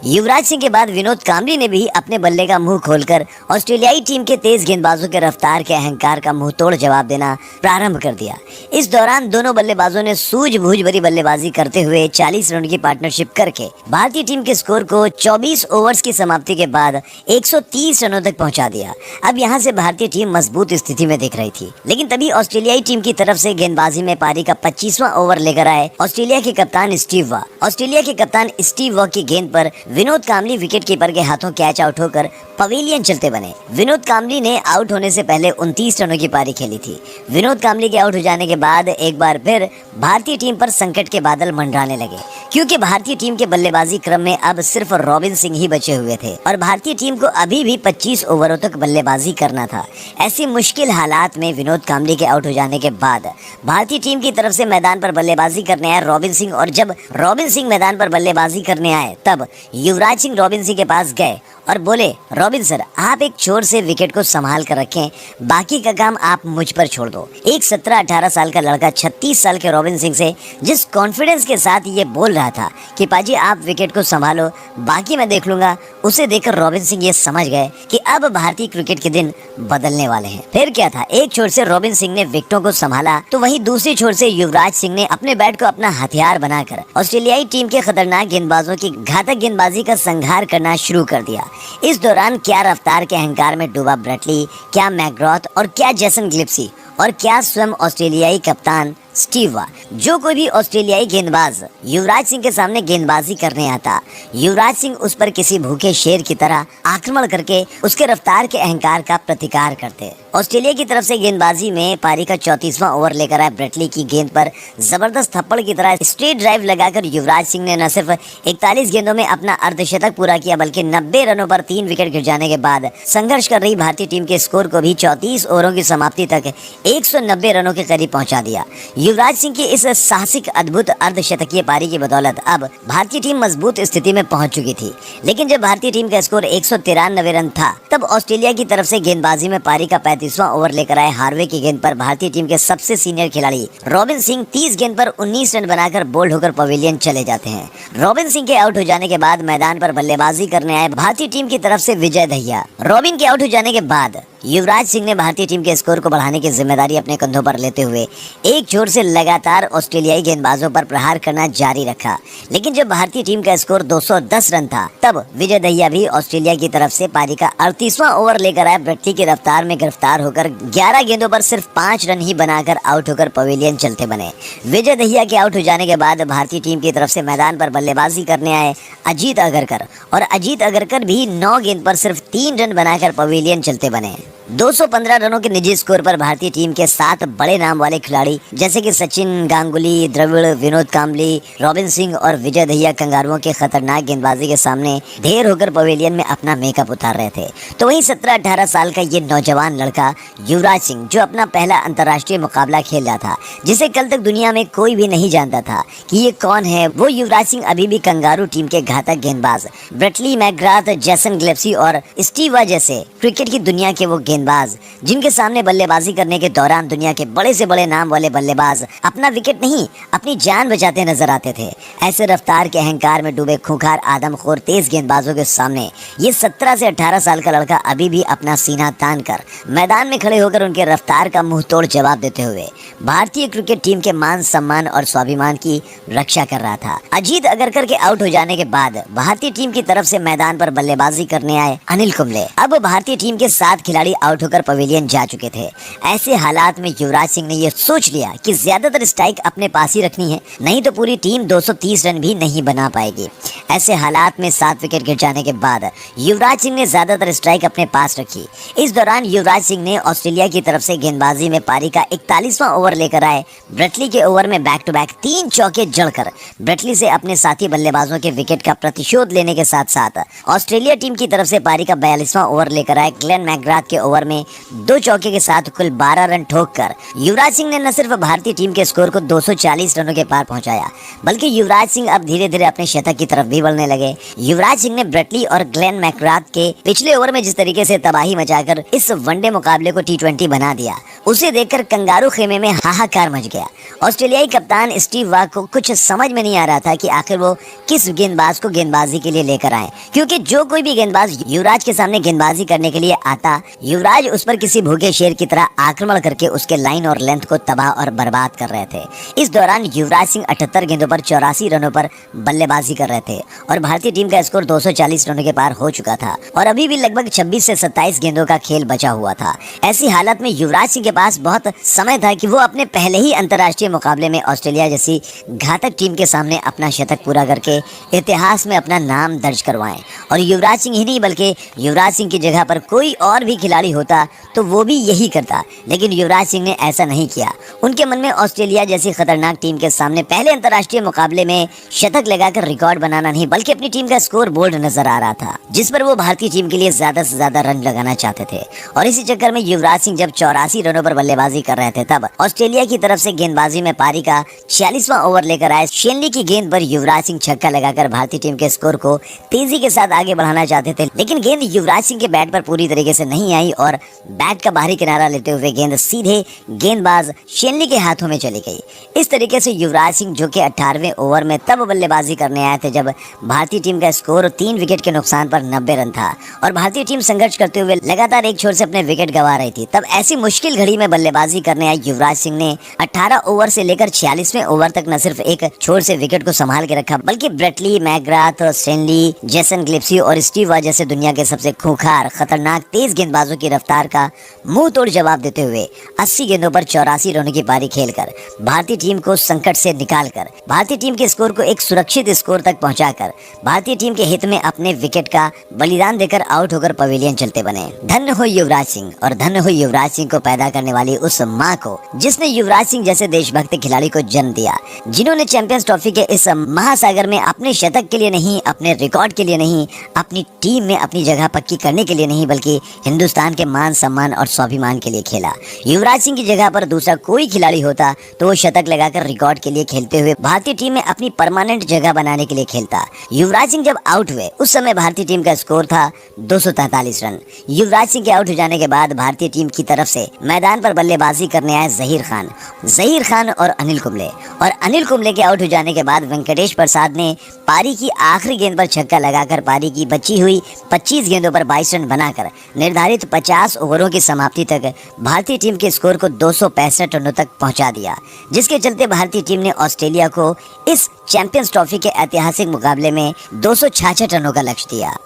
युवराज सिंह के बाद विनोद कांबली ने भी अपने बल्ले का मुंह खोलकर ऑस्ट्रेलियाई टीम के तेज गेंदबाजों के रफ्तार के अहंकार का मुंह तोड़ जवाब देना प्रारंभ कर दिया। इस दौरान दोनों बल्लेबाजों ने सूझबूझ भरी बल्लेबाजी करते हुए 40 रन की पार्टनरशिप करके भारतीय टीम के स्कोर को 24 ओवर्स की समाप्ति के बाद 130 रनों तक पहुंचा दिया। अब यहां से भारतीय टीम मजबूत स्थिति में दिख रही थी, लेकिन तभी ऑस्ट्रेलियाई टीम की तरफ से गेंदबाजी में पारी का 25वां ओवर लेकर आए ऑस्ट्रेलिया के कप्तान स्टीव वॉ। ऑस्ट्रेलिया के कप्तान स्टीव वॉ की गेंद पर विनोद कांबली विकेट कीपर के हाथों कैच आउट होकर पवेलियन चलते बने। विनोद कांबली ने आउट होने से पहले 29 रनों की पारी खेली थी। विनोद कांबली के आउट हो जाने के बाद एक बार फिर भारतीय टीम पर संकट के बादल मंडराने लगे, क्योंकि भारतीय टीम के बल्लेबाजी क्रम में अब सिर्फ रॉबिन सिंह ही बचे हुए थे और भारतीय टीम को अभी भी 25 ओवरों तक बल्लेबाजी करना था। ऐसी मुश्किल हालात में विनोद कांबली के आउट हो जाने के बाद भारतीय टीम की तरफ से मैदान पर बल्लेबाजी करने आए रॉबिन सिंह, और जब रॉबिन सिंह मैदान पर बल्लेबाजी करने आए तब युवराज सिंह रॉबिन सिंह के पास गए और बोले, रॉबिन सर, आप एक छोर से विकेट को संभाल कर रखें, बाकी का काम आप मुझ पर छोड़ दो। एक 17-18 साल का लड़का 36 साल के रॉबिन सिंह से जिस कॉन्फिडेंस के साथ ये बोल रहा था कि पाजी आप विकेट को संभालो, बाकी मैं देख लूंगा, उसे देखकर रॉबिन सिंह ये समझ गए कि अब भारतीय क्रिकेट के दिन बदलने वाले हैं। फिर क्या था, एक छोर से रॉबिन सिंह ने विकेटों को संभाला तो वहीं दूसरी छोर से युवराज सिंह ने अपने बैट को अपना हथियार बनाकर ऑस्ट्रेलियाई टीम के खतरनाक गेंदबाजों की घातक गेंदबाजी का संहार करना शुरू कर दिया। इस दौरान क्या रफ्तार के अहंकार में डूबा ब्रेटली, क्या मैकग्राथ और क्या जेसन ग्लिप्सी और क्या स्वयं ऑस्ट्रेलियाई कप्तान स्टीव वॉ। जो कोई भी ऑस्ट्रेलियाई गेंदबाज युवराज सिंह के सामने गेंदबाजी करने आता, युवराज सिंह उस पर किसी भूखे शेर की तरह आक्रमण करके उसके रफ्तार के अहंकार का प्रतिकार करते। ऑस्ट्रेलिया की तरफ से गेंदबाजी में पारी का 34वां ओवर लेकर आए ब्रेटली की गेंद पर जबरदस्त थप्पड़ की तरह स्ट्रेट ड्राइव लगाकर युवराज सिंह ने न सिर्फ 41 गेंदों में अपना अर्धशतक पूरा किया, बल्कि 90 रनों पर 3 विकेट गिर जाने के बाद संघर्ष कर रही भारतीय टीम के स्कोर को भी 34 ओवरों की समाप्ति तक 190 रनों के करीब पहुंचा दिया। युवराज सिंह की इस साहसिक अद्भुत अर्धशतकीय पारी की बदौलत अब भारतीय टीम मजबूत स्थिति में पहुंच चुकी थी। लेकिन जब भारतीय टीम का स्कोर 193 रन था, तब ऑस्ट्रेलिया की तरफ से गेंदबाजी में पारी का 35वां ओवर लेकर आए हार्वे की गेंद पर भारतीय टीम के सबसे सीनियर खिलाड़ी रॉबिन सिंह 30 गेंद पर 19 रन बनाकर बोल्ड होकर पवेलियन चले जाते हैं। रॉबिन सिंह के आउट हो जाने के बाद मैदान पर बल्लेबाजी करने आए भारतीय टीम की तरफ से विजय दहिया। रॉबिन के आउट हो जाने के बाद युवराज सिंह ने भारतीय टीम के स्कोर को बढ़ाने की जिम्मेदारी अपने कंधों पर लेते हुए एक छोर से लगातार ऑस्ट्रेलियाई गेंदबाजों पर प्रहार करना जारी रखा। लेकिन जब भारतीय टीम का स्कोर 210 रन था, तब विजय दहिया भी ऑस्ट्रेलिया की तरफ से पारी का 38वां ओवर लेकर आए ब्रेटली की रफ्तार में गिरफ्तार होकर 11 गेंदों पर सिर्फ 5 रन ही बनाकर आउट होकर पवेलियन चलते बने। विजय दहिया के आउट हो जाने के बाद भारतीय टीम की तरफ से मैदान पर बल्लेबाजी करने आए अजीत अगरकर, और अजीत अगरकर भी 9 गेंद पर सिर्फ 3 रन बनाकर पवेलियन चलते बने। 215 रनों के निजी स्कोर पर भारतीय टीम के 7 बड़े नाम वाले खिलाड़ी जैसे कि सचिन, गांगुली, द्रविड़, विनोद कांबली, रॉबिन सिंह और विजय दहिया कंगारुओं के खतरनाक गेंदबाजी के सामने ढेर होकर पवेलियन में अपना मेकअप उतार रहे थे। तो वहीं 17-18 साल का ये नौजवान लड़का युवराज सिंह, जो अपना पहला अंतर्राष्ट्रीय मुकाबला खेल रहा था, जिसे कल तक दुनिया में कोई भी नहीं जानता था कि ये कौन है, वो युवराज सिंह अभी भी कंगारू टीम के घातक गेंदबाज ब्रेटली मैकग्राथ, जेसन ग्लेप्सी और स्टीव वा जैसे क्रिकेट की दुनिया के वो गेंदबाज जिनके सामने बल्लेबाजी करने के दौरान दुनिया के बड़े से बड़े नाम वाले बल्लेबाज अपना विकेट नहीं, अपनी जान बचाते नजर आते थे। ऐसे रफ्तार के अहंकार में डूबे खूंखार आदमखोर तेज गेंदबाजों के सामने ये 17 से 18 साल का लड़का अभी भी अपना सीना तान कर मैदान में खड़े होकर उनके रफ्तार का मुंह तोड़ जवाब देते हुए भारतीय क्रिकेट टीम के मान सम्मान और स्वाभिमान की रक्षा कर रहा था। अजीत अगरकर के आउट हो जाने के बाद भारतीय टीम की तरफ से मैदान पर बल्लेबाजी करने आए अनिल कुंबले। अब भारतीय टीम के 7 खिलाड़ी आउट होकर पवेलियन जा चुके थे। ऐसे हालात में युवराज सिंह ने यह सोच लिया कि ज्यादातर स्ट्राइक अपने पास ही रखनी है, नहीं तो पूरी टीम 230 रन भी नहीं बना पाएगी। ऐसे हालात में 7 विकेट गिर जाने के बाद युवराज सिंह ने ज्यादातर स्ट्राइक अपने पास रखी। इस दौरान युवराज सिंह ने ऑस्ट्रेलिया की तरफ से गेंदबाजी में पारी का 41वां ओवर लेकर आए ब्रेटली के ओवर में बैक टू बैक 3 चौके जड़कर ब्रेटली से अपने साथी बल्लेबाजों के विकेट का प्रतिशोध लेने के साथ साथ ऑस्ट्रेलिया टीम की तरफ से पारी का 42वां ओवर लेकर आए ग्लेन मैकग्राथ के ओवर में 2 चौके के साथ कुल 12 रन ठोककर युवराज सिंह ने न सिर्फ भारतीय टीम के स्कोर को 240 रनों के पार पहुंचाया, बल्कि युवराज सिंह अब धीरे धीरे अपने शतक की तरफ भी बढ़ने लगे। युवराज सिंह ने ब्रेटली और ग्लेन मैकग्राथ के पिछले ओवर में जिस तरीके से तबाही मचाकर इस वनडे मुकाबले को T20 बना दिया, उसे देखकर कंगारू खेमे में हाहाकार मच गया। ऑस्ट्रेलियाई कप्तान स्टीव वा को कुछ समझ में नहीं आ रहा था कि आखिर वो किस गेंदबाज को गेंदबाजी के लिए लेकर आए, क्योंकि जो कोई भी गेंदबाज युवराज के सामने गेंदबाजी करने के लिए आता, युवराज उस पर किसी भूखे शेर की तरह आक्रमण करके उसके लाइन और लेंथ को तबाह और बर्बाद कर रहे थे। इस दौरान युवराज सिंह 78 गेंदों पर 84 रनों पर बल्लेबाजी कर रहे थे और भारतीय टीम का स्कोर 240 रनों के पार हो चुका था और अभी भी लगभग 26 से 27 गेंदों का खेल बचा हुआ था। ऐसी हालत में युवराज सिंह के पास बहुत समय था कि वो अपने पहले ही अंतर्राष्ट्रीय मुकाबले में ऑस्ट्रेलिया जैसी घातक टीम के सामने अपना शतक पूरा करके इतिहास में अपना नाम दर्ज करवाएं। और युवराज सिंह ही नहीं, बल्कि युवराज सिंह की जगह पर कोई और भी खिलाड़ी होता तो वो भी यही करता, लेकिन युवराज सिंह ने ऐसा नहीं किया। उनके मन में ऑस्ट्रेलिया जैसी खतरनाक टीम के सामने पहले अंतर्राष्ट्रीय मुकाबले में शतक लगाकर रिकॉर्ड बनाना नहीं, बल्कि अपनी टीम का स्कोर बोर्ड नजर आ रहा था, जिस पर वो भारतीय टीम के लिए ज्यादा से ज्यादा रन लगाना चाहते थे। और इसी चक्कर में युवराज सिंह जब 84 रनों पर बल्लेबाजी कर रहे थे, तब ऑस्ट्रेलिया की तरफ से गेंदबाजी में पारी का 46वां ओवर लेकर आए शेनली की गेंद पर युवराज सिंह छक्का लगाकर भारतीय टीम के स्कोर को तेजी के साथ आगे बढ़ाना चाहते थे, लेकिन गेंद युवराज सिंह के बैट पर पूरी तरीके से नहीं आई और बैट का बाहरी किनारा लेते हुए गेंद सीधे गेंदबाज शेनली के हाथों में चली गई। इस तरीके से युवराज सिंह, जो कि 18वें ओवर में तब बल्लेबाजी करने आए थे जब भारतीय टीम का स्कोर 3 विकेट के नुकसान पर 90 रन था और भारतीय टीम संघर्ष करते हुए लगातार एक छोर से अपने विकेट गंवा रही थी, तब ऐसी मुश्किल घड़ी में बल्लेबाजी करने आए युवराज सिंह ने 18 ओवर से लेकर 46वें ओवर तक न सिर्फ एक छोर से विकेट को संभाल के रखा, बल्कि ब्रेटली, मैकग्राथ, शेनली, जेसन ग्लिप्सी और स्टीव वा जैसे दुनिया के सबसे खूंखार, खतरनाक, तेज गेंदबाजों की रफ्तार का मुंह तोड़ जवाब देते हुए 80 गेंदों पर 84 रनों की पारी खेलकर भारतीय टीम को संकट से निकालकर भारतीय टीम के स्कोर को एक सुरक्षित स्कोर तक पहुंचाकर भारतीय टीम के हित में अपने विकेट का बलिदान देकर आउट होकर पवेलियन चलते बने। धन्य हो युवराज सिंह और धन्य हो युवराज सिंह को पैदा करने वाली उस माँ को जिसने युवराज सिंह जैसे देशभक्त खिलाड़ी को जन्म दिया, जिन्होंने चैंपियंस ट्रॉफी के इस महासागर में अपने शतक के लिए नहीं, अपने रिकॉर्ड के लिए नहीं, अपनी टीम में अपनी जगह पक्की करने के लिए नहीं, बल्कि हिंदुस्तान के मान सम्मान और स्वाभिमान के लिए खेला। युवराज सिंह की जगह पर दूसरा कोई खिलाड़ी होता तो वो शतक लगाकर रिकॉर्ड के लिए खेलते हुए भारतीय टीम में अपनी परमानेंट जगह बनाने के लिए खेलता। युवराज सिंह जब आउट हुए उस समय भारतीय टीम का स्कोर था 243 रन। युवराज सिंह के आउट हो जाने के बाद भारतीय टीम की तरफ से मैदान पर बल्लेबाजी करने आए जहीर खान और अनिल कुंबले के आउट हो जाने के बाद वेंकटेश प्रसाद ने पारी की आखिरी गेंद पर छक्का लगाकर पारी की बची हुई 25 गेंदों पर 22 रन बनाकर निर्धारित 50 ओवरों की समाप्ति तक भारतीय टीम के स्कोर को 265 रनों तक पहुंचा दिया, जिसके चलते भारतीय टीम ने ऑस्ट्रेलिया को इस चैंपियंस ट्रॉफी के ऐतिहासिक मुकाबले में 266 रनों का लक्ष्य दिया।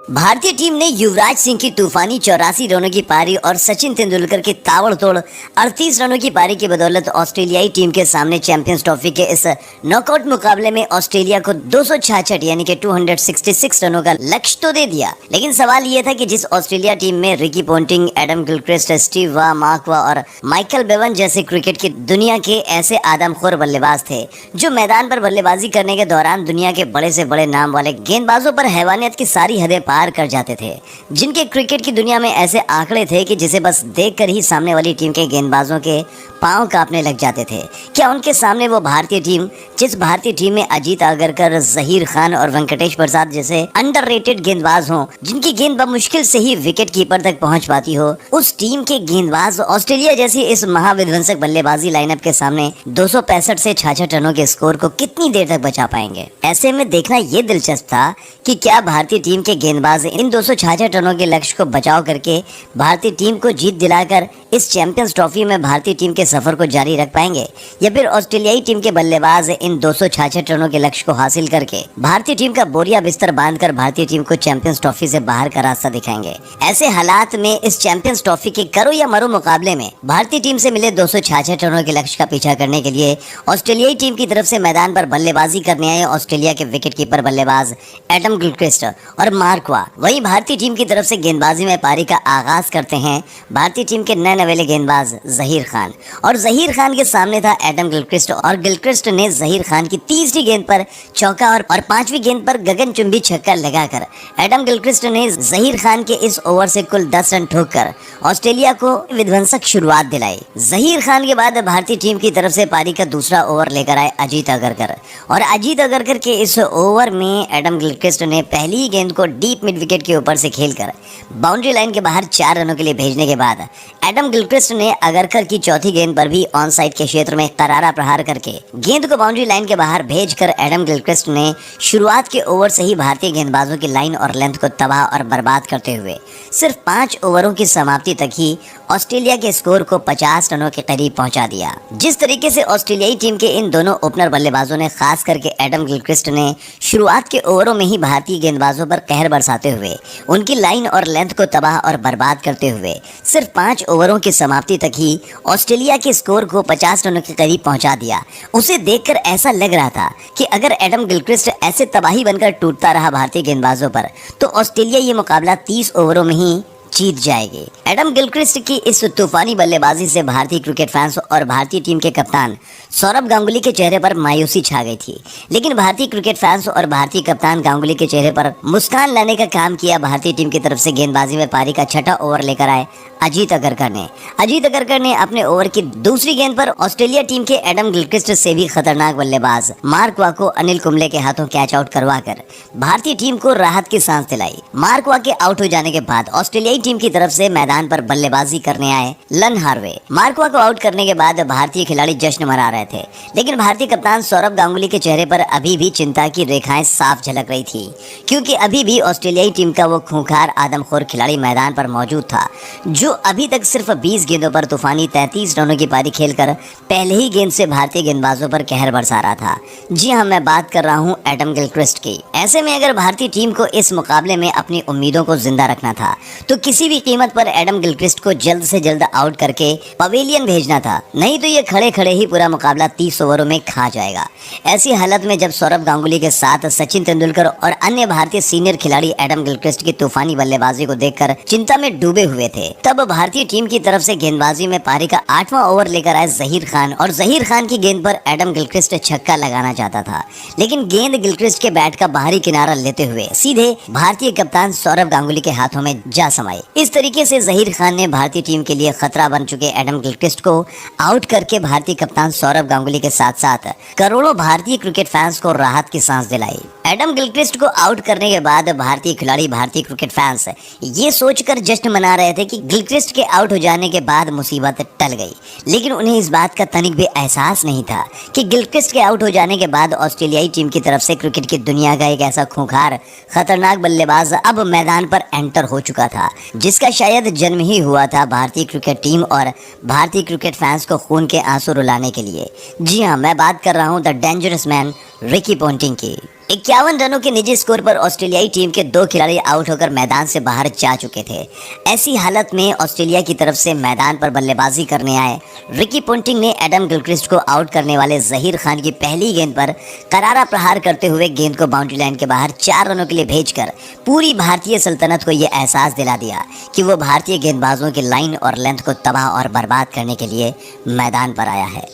भारतीय टीम ने युवराज सिंह की तूफानी 84 रनों की पारी और सचिन तेंदुलकर की ताबड़तोड़ 38 रनों की पारी की बदौलत ऑस्ट्रेलियाई टीम के सामने चैंपियंस ट्रॉफी के इस नॉकआउट मुकाबले में ऑस्ट्रेलिया को 266 यानी कि 266 रनों का लक्ष्य तो दे दिया। लेकिन सवाल यह था कि जिस ऑस्ट्रेलिया टीम में Ricky Ponting, Adam Gilchrist, Steve Waugh, Mark Waugh और माइकल बेवन जैसे क्रिकेट की दुनिया के ऐसे आदमखोर बल्लेबाज थे जो मैदान पर बल्लेबाजी करने के दौरान दुनिया के बड़े से बड़े नाम वाले गेंदबाजों पर हैवानियत की सारी हदें पार कर जाते थे, जिनके क्रिकेट की दुनिया में ऐसे आंकड़े थे कि जिसे बस देखकर ही सामने वाली टीम के गेंदबाजों के पांव कांपने लग जाते थे। क्या उनके सामने वो भारतीय टीम, जिस भारतीय टीम में अजीत आगरकर, जहीर खान और वेंकटेश प्रसाद जैसे अंडररेटेड गेंदबाज हों, जिनकी गेंद मुश्किल से ही विकेट कीपर तक पहुंच पाती हो, उस टीम के गेंदबाज ऑस्ट्रेलिया जैसी इस महाविध्वंसक बल्लेबाजी लाइनअप के सामने 265 से 66 रनों के स्कोर को कितनी देर तक बचा पाएंगे। ऐसे में देखना ये दिलचस्प था कि क्या भारतीय टीम के गेंदबाज इन 266 रनों के लक्ष्य को बचाव करके भारतीय टीम को जीत दिलाकर इस चैंपियंस ट्रॉफी में भारतीय टीम के सफर को जारी रख पाएंगे, या फिर ऑस्ट्रेलियाई टीम के बल्लेबाज इन 266 रनों के लक्ष्य को हासिल करके भारतीय टीम का बोरिया बिस्तर बांधकर भारतीय टीम को चैंपियंस ट्रॉफी से बाहर का रास्ता दिखाएंगे। ऐसे हालात में इस चैंपियंस ट्रॉफी के करो या मरो मुकाबले में भारतीय टीम से मिले 266 रनों के लक्ष्य का पीछा करने के लिए ऑस्ट्रेलियाई टीम की तरफ से मैदान पर बल्लेबाजी करने आए ऑस्ट्रेलिया के विकेट कीपर बल्लेबाज एडम गिलक्रिस्ट और मार्क वा। वहीं भारतीय टीम की तरफ से गेंदबाजी में पारी का आगाज करते हैं भारतीय टीम के नए नवेले गेंदबाज जहीर खान, और जहीर खान के सामने था एडम गिलक्रिस्ट, और गिलक्रिस्ट ने जहीर खान की तीसरी गेंद पर चौका और पांचवी गेंद पर गगनचुंबी छक्का लगाकर एडम गिलक्रिस्ट ने जहीर खान के इस ओवर से कुल 10 रन ठोककर ऑस्ट्रेलिया को विध्वंसक शुरुआत दिलाई। जहीर खान के बाद भारतीय टीम की तरफ से पारी का दूसरा ओवर लेकर आए अजीत अगरकर, और अजीत अगरकर के इस ओवर में एडम गिलक्रिस्ट ने पहली ही गेंद को डीप मिड विकेट के ऊपर से खेलकर बाउंड्री लाइन के बाहर 4 रनों के लिए भेजने के बाद एडम गिलक्रिस्ट ने अगरकर की चौथी गेंद पर भी ऑन साइड के क्षेत्र में करारा प्रहार करके गेंद को बाउंड्री लाइन के बाहर भेजकर एडम गिलक्रिस्ट ने शुरुआत के ओवर से ही भारतीय गेंदबाजों की लाइन और लेंथ को तबाह और बर्बाद करते हुए सिर्फ 5 ओवरों की समाप्ति तक ही ऑस्ट्रेलिया के स्कोर को 50 रनों के करीब पहुंचा दिया। जिस तरीके से ऑस्ट्रेलियाई टीम के इन दोनों ओपनर बल्लेबाजों ने, खास करके एडम गिलक्रिस्ट ने शुरुआत के ओवरों में ही भारतीय गेंदबाजों पर कहर बरसाते हुए उनकी लाइन और लेंथ को तबाह और बर्बाद करते हुए सिर्फ 5 ओवरों की समाप्ति तक ही ऑस्ट्रेलिया के स्कोर को 50 रनों के करीब पहुंचा दिया। उसे देखकर ऐसा लग रहा था कि अगर एडम गिलक्रिस्ट ऐसे तबाही बनकर टूटता रहा भारतीय गेंदबाजों पर तो ऑस्ट्रेलिया ये मुकाबला 30 ओवरों में ही जीत जाएगी। एडम गिलक्रिस्ट की इस तूफानी बल्लेबाजी से भारतीय क्रिकेट फैंस और भारतीय टीम के कप्तान सौरभ गांगुली के चेहरे पर मायूसी छा गई थी, लेकिन भारतीय क्रिकेट फैंस और भारतीय कप्तान गांगुली के चेहरे पर मुस्कान लाने का काम किया भारतीय टीम की तरफ से गेंदबाजी में पारी का 6ठा ओवर लेकर आए अजीत अगरकर ने अपने ओवर की दूसरी गेंद पर ऑस्ट्रेलिया टीम के एडम गिलक्रिस्ट से भी खतरनाक बल्लेबाज मार्क वा को अनिल कुंबले के हाथों कैच आउट करवाकर भारतीय टीम को राहत की सांस दिलाई। मार्क वा के आउट हो जाने के बाद ऑस्ट्रेलियाई टीम की तरफ से मैदान पर बल्लेबाजी करने आए लन हार्वे। मार्क वा को आउट करने के बाद भारतीय खिलाड़ी जश्न मना रहे थे, लेकिन भारतीय कप्तान सौरभ गांगुली के चेहरे पर अभी भी चिंता की रेखाएं साफ झलक रही थी, क्योंकि अभी भी ऑस्ट्रेलियाई टीम का वो खूंखार आदमखोर खिलाड़ी मैदान पर मौजूद था जो अभी तक सिर्फ 20 गेंदों पर तूफानी 33 रनों की पारी खेलकर पहले ही गेंद से भारतीय गेंदबाजों पर कहर बरसा रहा था। जी हाँ, मैं बात कर रहा हूँ एडम गिलक्रिस्ट की। ऐसे में अगर भारतीय टीम को इस मुकाबले में अपनी उम्मीदों को जिंदा रखना था तो किसी भी कीमत पर एडम गिलक्रिस्ट को जल्द से जल्द आउट करके पवेलियन भेजना था, नहीं तो ये खड़े खड़े ही पूरा मुकाबला 30 ओवरों में खा जाएगा। ऐसी हालत में जब सौरभ गांगुली के साथ सचिन तेंदुलकर और अन्य भारतीय सीनियर खिलाड़ी एडम गिलक्रिस्ट की तूफानी बल्लेबाजी को देखकर चिंता में डूबे हुए थे, तब भारतीय टीम की तरफ से गेंदबाजी में पारी का 8वां ओवर लेकर आए जहीर खान, और जहीर खान की गेंद पर एडम गिलक्रिस्ट छक्का लगाना चाहता था, लेकिन गेंद गिलक्रिस्ट के बैट का बाहरी किनारा लेते हुए सीधे भारतीय कप्तान सौरभ गांगुली के हाथों में जा समाई। आई। इस तरीके से जहीर खान ने भारतीय टीम के लिए खतरा बन चुके एडम गिलक्रिस्ट को आउट करके भारतीय कप्तान सौरव गांगुली के साथ साथ करोड़ों भारतीय क्रिकेट फैंस को राहत की सांस दिलाई। एडम गिलक्रिस्ट को आउट करने के बाद भारतीय खिलाड़ी, भारतीय क्रिकेट फैंस ये सोचकर जश्न मना रहे थे कि गिलक्रिस्ट के आउट हो जाने के बाद मुसीबत टल गई, लेकिन उन्हें इस बात का तनिक भी एहसास नहीं था कि गिलक्रिस्ट के आउट हो जाने के बाद ऑस्ट्रेलियाई टीम की तरफ से क्रिकेट की दुनिया का एक ऐसा खूंखार, खतरनाक बल्लेबाज अब मैदान पर एंटर हो चुका था, जिसका शायद जन्म ही हुआ था भारतीय क्रिकेट टीम और भारतीय क्रिकेट फैंस को खून के आंसू रुलाने के लिए। जी हाँ, मैं बात कर रहा हूँ the dangerous man Ricky Ponting की। 51 रनों के निजी स्कोर पर ऑस्ट्रेलियाई टीम के 2 खिलाड़ी आउट होकर मैदान से बाहर जा चुके थे। ऐसी हालत में ऑस्ट्रेलिया की तरफ से मैदान पर बल्लेबाजी करने आए रिकी पोंटिंग ने एडम गिलक्रिस्ट को आउट करने वाले जहीर खान की पहली गेंद पर करारा प्रहार करते हुए गेंद को बाउंड्री लाइन के बाहर 4 रनों के लिए भेजकर पूरी भारतीय सल्तनत को यह एहसास दिला दिया कि वो भारतीय गेंदबाजों की लाइन और लेंथ को तबाह और बर्बाद करने के लिए मैदान पर आया है।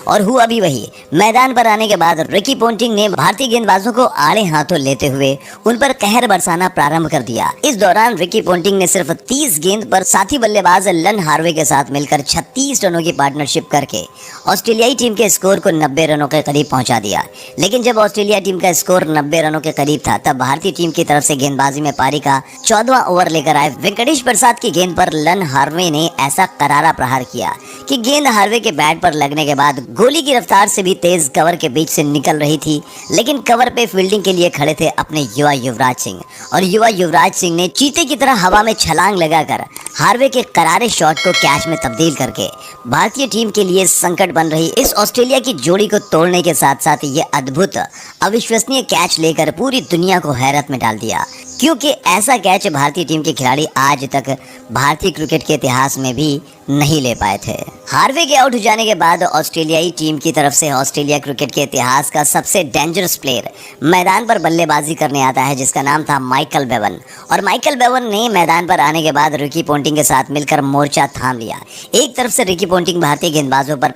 और हुआ भी वही। मैदान पर आने के बाद रिकी पोंटिंग ने भारतीय गेंदबाजों को आड़े हाथों लेते हुए उन पर कहर बरसाना प्रारंभ कर दिया। इस दौरान रिकी पोंटिंग ने सिर्फ 30 गेंद पर साथी बल्लेबाज लन हार्वे के साथ मिलकर 36 रनों की पार्टनरशिप करके ऑस्ट्रेलियाई टीम के स्कोर को 90 रनों के करीब पहुंचा दिया। लेकिन जब ऑस्ट्रेलिया टीम का स्कोर 90 रनों के करीब था, तब भारतीय टीम की तरफ से गेंदबाजी में पारी का 14वां ओवर लेकर आए वेंकटेश प्रसाद की गेंद पर लन हार्वे ने ऐसा करारा प्रहार किया कि गेंद हार्वे के बैट पर लगने के बाद गोली की रफ्तार से भी तेज कवर के बीच से निकल रही थी। लेकिन कवर पे फील्डिंग के लिए खड़े थे अपने युवा युवराज सिंह, और युवा युवराज सिंह ने चीते की तरह हवा में छलांग लगाकर हार्वे के करारे शॉट को कैच में तब्दील करके भारतीय टीम के लिए संकट बन रही इस ऑस्ट्रेलिया की जोड़ी को तोड़ने के साथ साथ ये अद्भुत अविश्वसनीय कैच लेकर पूरी दुनिया को हैरत में डाल दिया, क्योंकि ऐसा कैच भारतीय टीम के खिलाड़ी आज तक भारतीय क्रिकेट के इतिहास में भी नहीं ले पाए थे। हार्वे के आउट हो जाने के बाद ऑस्ट्रेलियाई टीम की तरफ से ऑस्ट्रेलिया क्रिकेट के इतिहास का सबसे डेंजरस प्लेयर मैदान पर बल्लेबाजी करने आता है, जिसका नाम था माइकल बेवन। और माइकल बेवन ने मैदान पर आने के बाद रिकी पोंटिंग के साथ मिलकर मोर्चा थाम लिया। एक तरफ से रिकी पोंटिंग भारतीय गेंदबाजों पर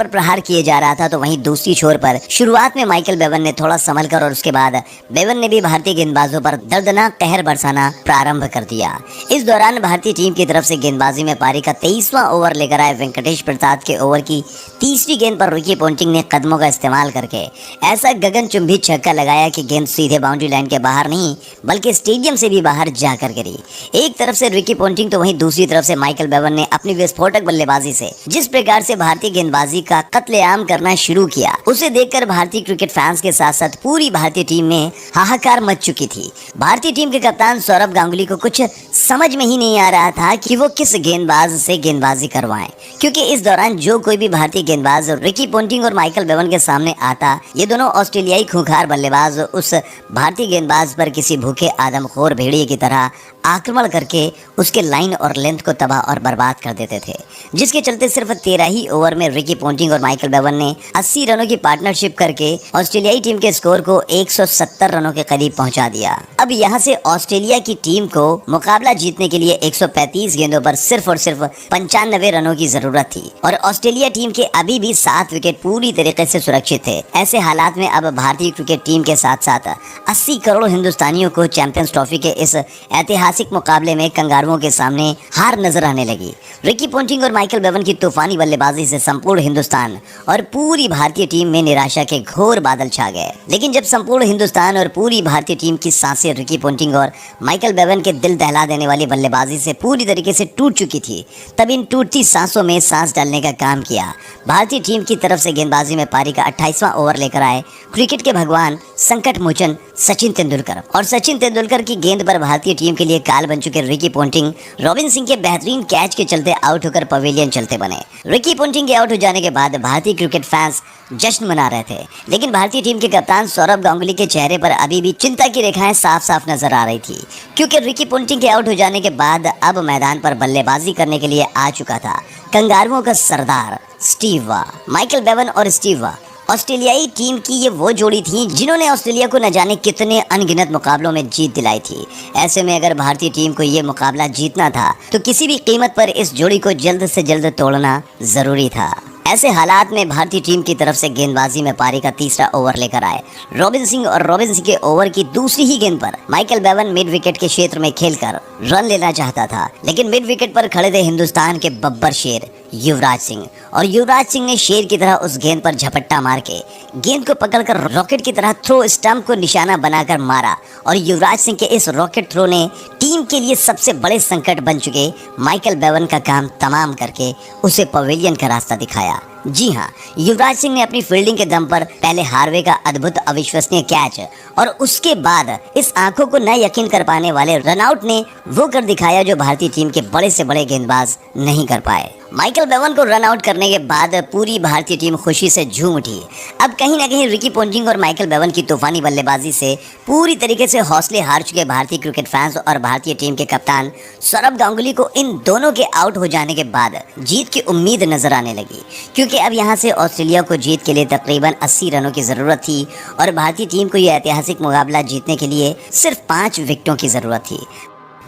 प्रहार किए जा रहा था, तो वहीं दूसरी छोर पर शुरुआत में माइकल बेवन ने थोड़ा संभल कर और उसके बाद बेवन ने भी भारतीय गेंदबाजों पर दर्दनाक कहर बरसाना प्रारंभ कर दिया। इस दौरान भारतीय टीम की तरफ से गेंदबाजी में पारी का 23वां ओवर लेकर आए वेंकटेश प्रसाद के ओवर की तीसरी गेंद पर रिकी पोंटिंग ने कदमों का इस्तेमाल करके ऐसा गगनचुंबी छक्का लगाया कि गेंद सीधे बाउंड्री लाइन के बाहर नहीं बल्कि स्टेडियम से भी बाहर जाकर गिरी। एक तरफ से रिकी पोंटिंग तो वहीं दूसरी तरफ से माइकल बेवन ने अपनी विस्फोटक बल्लेबाजी से जिस प्रकार से भारतीय गेंदबाजी का कत्लेआम करना शुरू किया, उसे देखकर भारतीय क्रिकेट फैंस के साथ साथ पूरी भारतीय टीम में हाहाकार मच चुकी थी। भारतीय टीम के कप्तान सौरव गांगुली को कुछ समझ में ही नहीं आ रहा था कि वो किस गेंदबाज से गेंदबाजी करवाएं, क्योंकि इस दौरान जो कोई भी भारतीय गेंदबाज रिकी पोंटिंग और माइकल बेवन के सामने आता, ये दोनों ऑस्ट्रेलियाई खूंखार बल्लेबाज उस भारतीय गेंदबाज पर किसी भूखे आदमखोर भेड़िए की तरह आक्रमण करके उसके लाइन और लेंथ को तबाह और बर्बाद कर देते थे, जिसके चलते सिर्फ 13 ही ओवर में रिकी पोंटिंग और माइकल बेवन ने 80 रनों की पार्टनरशिप करके ऑस्ट्रेलियाई टीम के स्कोर को 170 रनों के करीब पहुंचा दिया। अब यहां से ऑस्ट्रेलिया की टीम को मुकाबला जीतने के लिए 135 गेंदों पर सिर्फ और सिर्फ 95 रनों की जरूरत थी, और ऑस्ट्रेलिया टीम के अभी भी 7 विकेट पूरी तरीके से सुरक्षित थे। ऐसे हालात में अब भारतीय क्रिकेट टीम के साथ साथ 80 करोड़ हिंदुस्तानियों को चैंपियंस ट्रॉफी के इस ऐतिहासिक मुकाबले में कंगारुओं के सामने हार नजर आने लगी। रिकी पोंटिंग और माइकल बेवन की तूफानी बल्लेबाजी से संपूर्ण हिंदुस्तान और पूरी भारतीय टीम में निराशा के घोर बादल छा गए। लेकिन जब संपूर्ण हिंदुस्तान और पूरी भारतीय टीम की सांसें रिकी पोंटिंग और माइकल बेवन के दिल दहला देने वाली बल्लेबाजी से पूरी तरीके से टूट चुकी थी, तब इन टूटती सांसों में सांस डालने का काम किया भारतीय टीम की तरफ से गेंदबाजी में पारी का 28वां ओवर लेकर आए क्रिकेट के भगवान, संकट मोचन सचिन तेंदुलकर। और सचिन तेंदुलकर की गेंद पर भारतीय टीम के लिए काल बन चुके रिकी पोंटिंग रॉबिन सिंह के बेहतरीन कैच के चलते आउट होकर पवेलियन चलते बने। रिकी पोंटिंग के आउट हो जाने के बाद भारतीय क्रिकेट फैंस जश्न मना रहे थे, लेकिन भारतीय टीम के कप्तान सौरव गांगुली के चेहरे पर अभी भी चिंता की रेखाएं साफ साफ नजर आ रही थी, क्योंकि रिकी पोंटिंग के आउट हो जाने के बाद अब मैदान पर बल्लेबाजी करने के लिए आ चुका था कंगारुओं का सरदार स्टीव वा। माइकल बेवन और स्टीव वा ऑस्ट्रेलियाई टीम की ये वो जोड़ी थी जिन्होंने ऑस्ट्रेलिया को न जाने कितने अनगिनत मुकाबलों में जीत दिलाई थी। ऐसे में अगर भारतीय टीम को ये मुकाबला जीतना था तो किसी भी कीमत पर इस जोड़ी को जल्द से जल्द तोड़ना जरूरी था। ऐसे हालात में भारतीय टीम की तरफ से गेंदबाजी में पारी का तीसरा ओवर लेकर आए रॉबिन सिंह, और रॉबिन सिंह के ओवर की दूसरी ही गेंद पर माइकल बेवन मिड विकेट के क्षेत्र में खेलकर रन लेना चाहता था, लेकिन मिड विकेट पर खड़े थे हिंदुस्तान के बब्बर शेर युवराज सिंह, और युवराज सिंह ने शेर की तरह उस गेंद पर झपट्टा मार के गेंद को पकड़कर रॉकेट की तरह थ्रो स्टंप को निशाना बनाकर मारा, और युवराज सिंह के इस रॉकेट थ्रो ने टीम के लिए सबसे बड़े संकट बन चुके माइकल बेवन का काम तमाम करके उसे पवेलियन का रास्ता दिखाया। जी हाँ, युवराज सिंह ने अपनी फील्डिंग के दम पर पहले हार्वे का अद्भुत अविश्वसनीय कैच और उसके बाद इस आंखों को न यकीन कर पाने वाले रनआउट ने वो कर दिखाया जो भारतीय टीम के बड़े से बड़े गेंदबाज नहीं कर पाए। माइकल बेवन को रन आउट करने के बाद पूरी भारतीय टीम खुशी से झूम उठी। अब कहीं ना कहीं रिकी पोंटिंग और माइकल बेवन की तूफानी बल्लेबाजी से पूरी तरीके से हौसले हार चुके भारतीय क्रिकेट फैंस और भारतीय टीम के कप्तान सौरभ गांगुली को इन दोनों के आउट हो जाने के बाद जीत की उम्मीद नजर आने लगी, क्योंकि अब यहाँ से ऑस्ट्रेलिया को जीत के लिए तकरीबन 80 रनों की जरूरत थी और भारतीय टीम को यह ऐतिहासिक मुकाबला जीतने के लिए सिर्फ 5 विकेटों की जरूरत थी।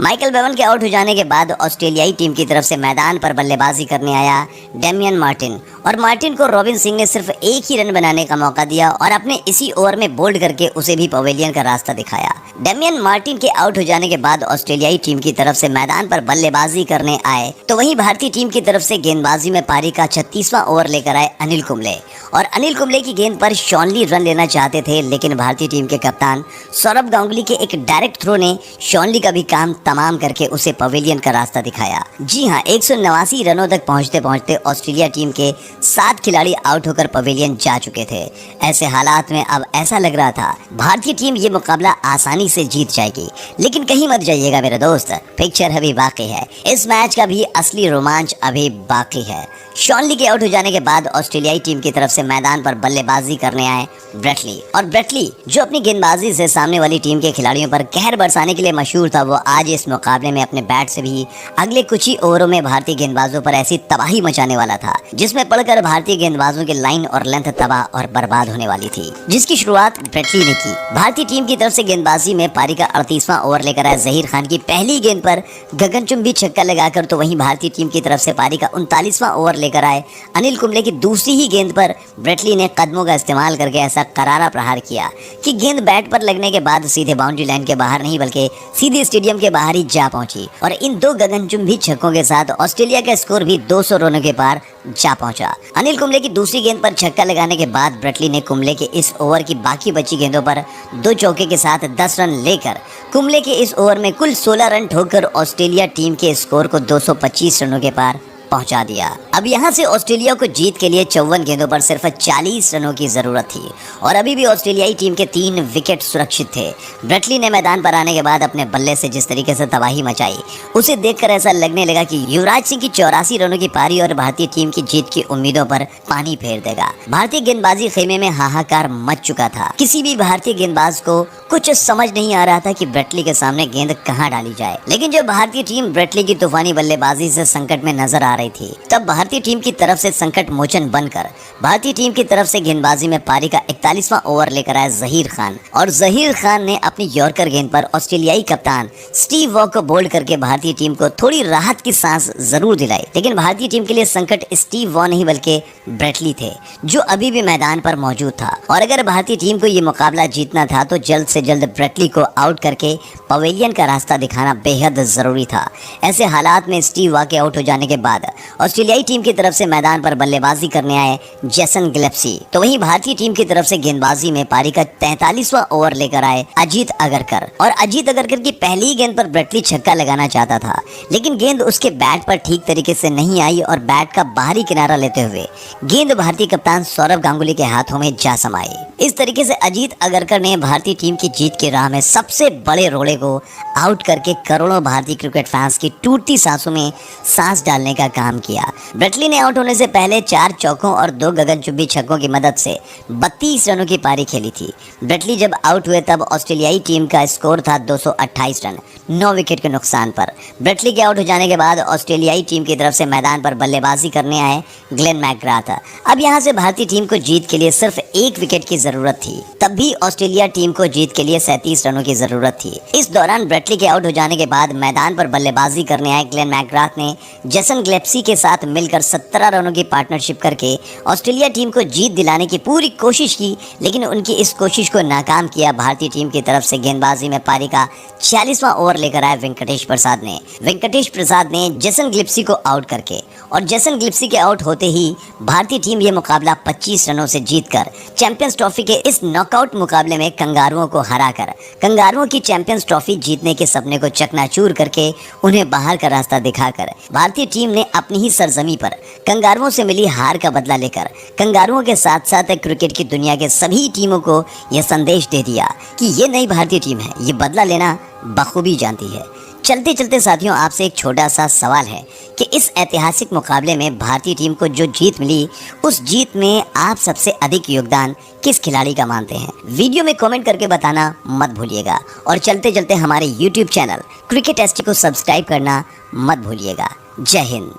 माइकल बेवन के आउट हो जाने के बाद ऑस्ट्रेलियाई टीम की तरफ से मैदान पर बल्लेबाजी करने आया डेमियन मार्टिन, और मार्टिन को रॉबिन सिंह ने सिर्फ एक ही रन बनाने का मौका दिया और अपने इसी ओवर में बोल्ड करके उसे भी पवेलियन का रास्ता दिखाया। डेमियन मार्टिन के आउट हो जाने के बाद ऑस्ट्रेलियाई टीम की तरफ से मैदान पर बल्लेबाजी करने आए तो वहीं भारतीय टीम की तरफ से गेंदबाजी में पारी का 36वां ओवर लेकर आए अनिल कुंबले, और अनिल कुंबले की गेंद पर शॉनली रन लेना चाहते थे, लेकिन भारतीय टीम के कप्तान सौरभ गांगुली के एक डायरेक्ट थ्रो ने शॉनली का भी काम तमाम करके उसे पवेलियन का रास्ता दिखाया। जी हाँ, 189 रनों तक पहुंचते पहुंचते ऑस्ट्रेलिया टीम के 7 खिलाड़ी आउट होकर पवेलियन जा चुके थे। ऐसे हालात में अब ऐसा लग रहा था भारतीय टीम ये मुकाबला आसानी से जीत जाएगी, लेकिन कहीं मत जाइएगा मेरे दोस्त, पिक्चर अभी बाकी है, इस मैच का भी असली रोमांच अभी बाकी है। शॉनली के आउट हो जाने के बाद ऑस्ट्रेलियाई टीम की तरफ से मैदान पर बल्लेबाजी करने आए ब्रेटली, और ब्रेटली जो अपनी गेंदबाजी से सामने वाली टीम के खिलाड़ियों पर कहर बरसाने के लिए मशहूर था, वो आज इस मुकाबले में अपने बैट से भी अगले कुछ ही ओवरों में भारतीय गेंदबाजों पर ऐसी तबाही मचाने वाला था जिसमें पड़कर भारतीय गेंदबाजों की लाइन और लेंथ तबाह और बर्बाद होने वाली थी, जिसकी शुरुआत ब्रेटली ने की। भारतीय टीम की तरफ से गेंदबाजी में पारी का 38वां ओवर लेकर आए जहीर खान की पहली गेंद पर गगनचुंबी छक्का लगाकर, तो वहीं भारतीय टीम की तरफ से पारी का 39वां ओवर लेकर आए अनिल कुंबले की दूसरी ही गेंद पर ब्रेटली ने कदमों का इस्तेमाल करके ऐसा करारा प्रहार किया कि गेंद बैट पर लगने के बाद सीधे बाउंड्री लाइन के बाहर नहीं बल्कि सीधे स्टेडियम के बाहर ही जा पहुंची, और इन 2 गगनचुंबी छक्कों के साथ ऑस्ट्रेलिया का स्कोर भी 200 रनों के पार जा पहुंचा। अनिल कुंबले की दूसरी गेंद पर छक्का लगाने के बाद ब्रेटली ने कुंबले के इस ओवर की बाकी बची गेंदों पर 2 चौके के साथ 10 रन लेकर कुंबले के इस ओवर में कुल 16 रन ठोककर ऑस्ट्रेलिया टीम के स्कोर को 225 रनों के पार पहुंचा दिया। अब यहां से ऑस्ट्रेलिया को जीत के लिए 54 गेंदों पर सिर्फ 40 रनों की जरूरत थी, और अभी भी ऑस्ट्रेलियाई टीम के 3 विकेट सुरक्षित थे। ब्रेटली ने मैदान पर आने के बाद अपने बल्ले से जिस तरीके से तबाही मचाई, उसे देखकर ऐसा लगने लगा कि युवराज सिंह की 84 रनों की पारी और भारतीय टीम की जीत की उम्मीदों पर पानी फेर देगा। भारतीय गेंदबाजी खेमे में हाहाकार मच चुका था। किसी भी भारतीय गेंदबाज को कुछ समझ नहीं आ रहा था कि ब्रेटली के सामने गेंद कहां डाली जाए, लेकिन जब भारतीय टीम ब्रेटली की तूफानी बल्लेबाजी से संकट में नजर आ रही थी, तब भारतीय टीम की तरफ से संकट मोचन बनकर भारतीय टीम की तरफ से गेंदबाजी में पारी का 41वां ओवर लेकर आए जहीर खान, और जहीर खान ने अपनी यॉर्कर गेंद पर ऑस्ट्रेलियाई कप्तान स्टीव वॉ को बोल्ड करके भारतीय टीम को थोड़ी राहत की सांस जरूर दिलाई, लेकिन भारतीय टीम के लिए संकट स्टीव वॉ नहीं बल्कि ब्रेटली थे, जो अभी भी मैदान पर मौजूद था। और अगर भारतीय टीम को ये मुकाबला जीतना था तो जल्द से जल्द ब्रेटली को आउट करके पवेलियन का रास्ता दिखाना बेहद जरूरी था। ऐसे हालात में स्टीव वॉ के आउट हो जाने के बाद ऑस्ट्रेलियाई टीम की तरफ से मैदान पर बल्लेबाजी करने आए जेसन गिलेप्सी, तो वहीं भारतीय टीम की तरफ से गेंदबाजी में पारी का 43वां ओवर लेकर आए अजीत अगरकर, और अजीत अगरकर की पहली गेंद पर ब्रेटली छक्का लगाना चाहता था, लेकिन गेंद उसके बैट पर ठीक तरीके से नहीं आई और बैट का बाहरी किनारा लेते हुए गेंद भारतीय कप्तान सौरभ गांगुली के हाथों में जा समाई। इस तरीके से अजीत अगरकर ने भारतीय टीम की जीत की राह में सबसे बड़े रोड़े को आउट करके करोड़ों भारतीय क्रिकेट फैंस की टूटती सांसों में सांस डालने का काम किया। ब्रेटली ने आउट होने से पहले 4 चौकों और 2 गगनचुंबी छक्कों की मदद से 32 रनों की पारी खेली थी। ब्रेटली जब आउट हुए तब ऑस्ट्रेलियाई टीम का स्कोर था 228 रन 9 विकेट के नुकसान पर। ब्रेटली के आउट हो जाने के बाद ऑस्ट्रेलियाई टीम की तरफ से मैदान पर बल्लेबाजी करने आए ग्लेन मैकग्राथ। अब यहां से भारतीय टीम को जीत के लिए सिर्फ 1 विकेट की जरूरत थी, तब भी ऑस्ट्रेलिया टीम को जीत के लिए 37 रनों की जरूरत थी। इस दौरान ब्रेटली के आउट हो जाने के बाद मैदान पर बल्लेबाजी करने आए ग्लेन मैकग्राथ ने जेसन गिलेप्सी ग्लिप्सी के साथ मिलकर 17 रनों की पार्टनरशिप करके ऑस्ट्रेलिया टीम को जीत दिलाने की पूरी कोशिश की, लेकिन उनकी इस कोशिश को नाकाम किया भारतीय टीम की तरफ से गेंदबाजी में पारी का 46वां ओवर लेकर आए वेंकटेश प्रसाद ने। वेंकटेश प्रसाद ने जेसन ग्लिप्सी को आउट करके और जेसन ग्लिप्सी के आउट होते ही भारतीय टीम ये मुकाबला 25 रनों से जीतकर चैंपियंस ट्रॉफी के इस नॉकआउट मुकाबले में कंगारुओं को हराकर कंगारुओं की चैंपियंस ट्रॉफी जीतने के सपने को चकनाचूर करके उन्हें बाहर का रास्ता दिखाकर भारतीय टीम ने अपनी ही सरजमी पर कंगारुओं से मिली हार का बदला लेकर कंगारुओं के साथ साथ क्रिकेट की दुनिया के सभी टीमों को यह संदेश दे दिया कि ये नई भारतीय टीम है, ये बदला लेना बखूबी जानती है। चलते चलते साथियों, आपसे एक छोटा सा सवाल है कि इस ऐतिहासिक मुकाबले में भारतीय टीम को जो जीत मिली, उस जीत में आप सबसे अधिक योगदान किस खिलाड़ी का मानते हैं? वीडियो में कमेंट करके बताना मत भूलिएगा और चलते चलते हमारे YouTube चैनल क्रिकेट एसटी को सब्सक्राइब करना मत भूलिएगा। जय हिंद।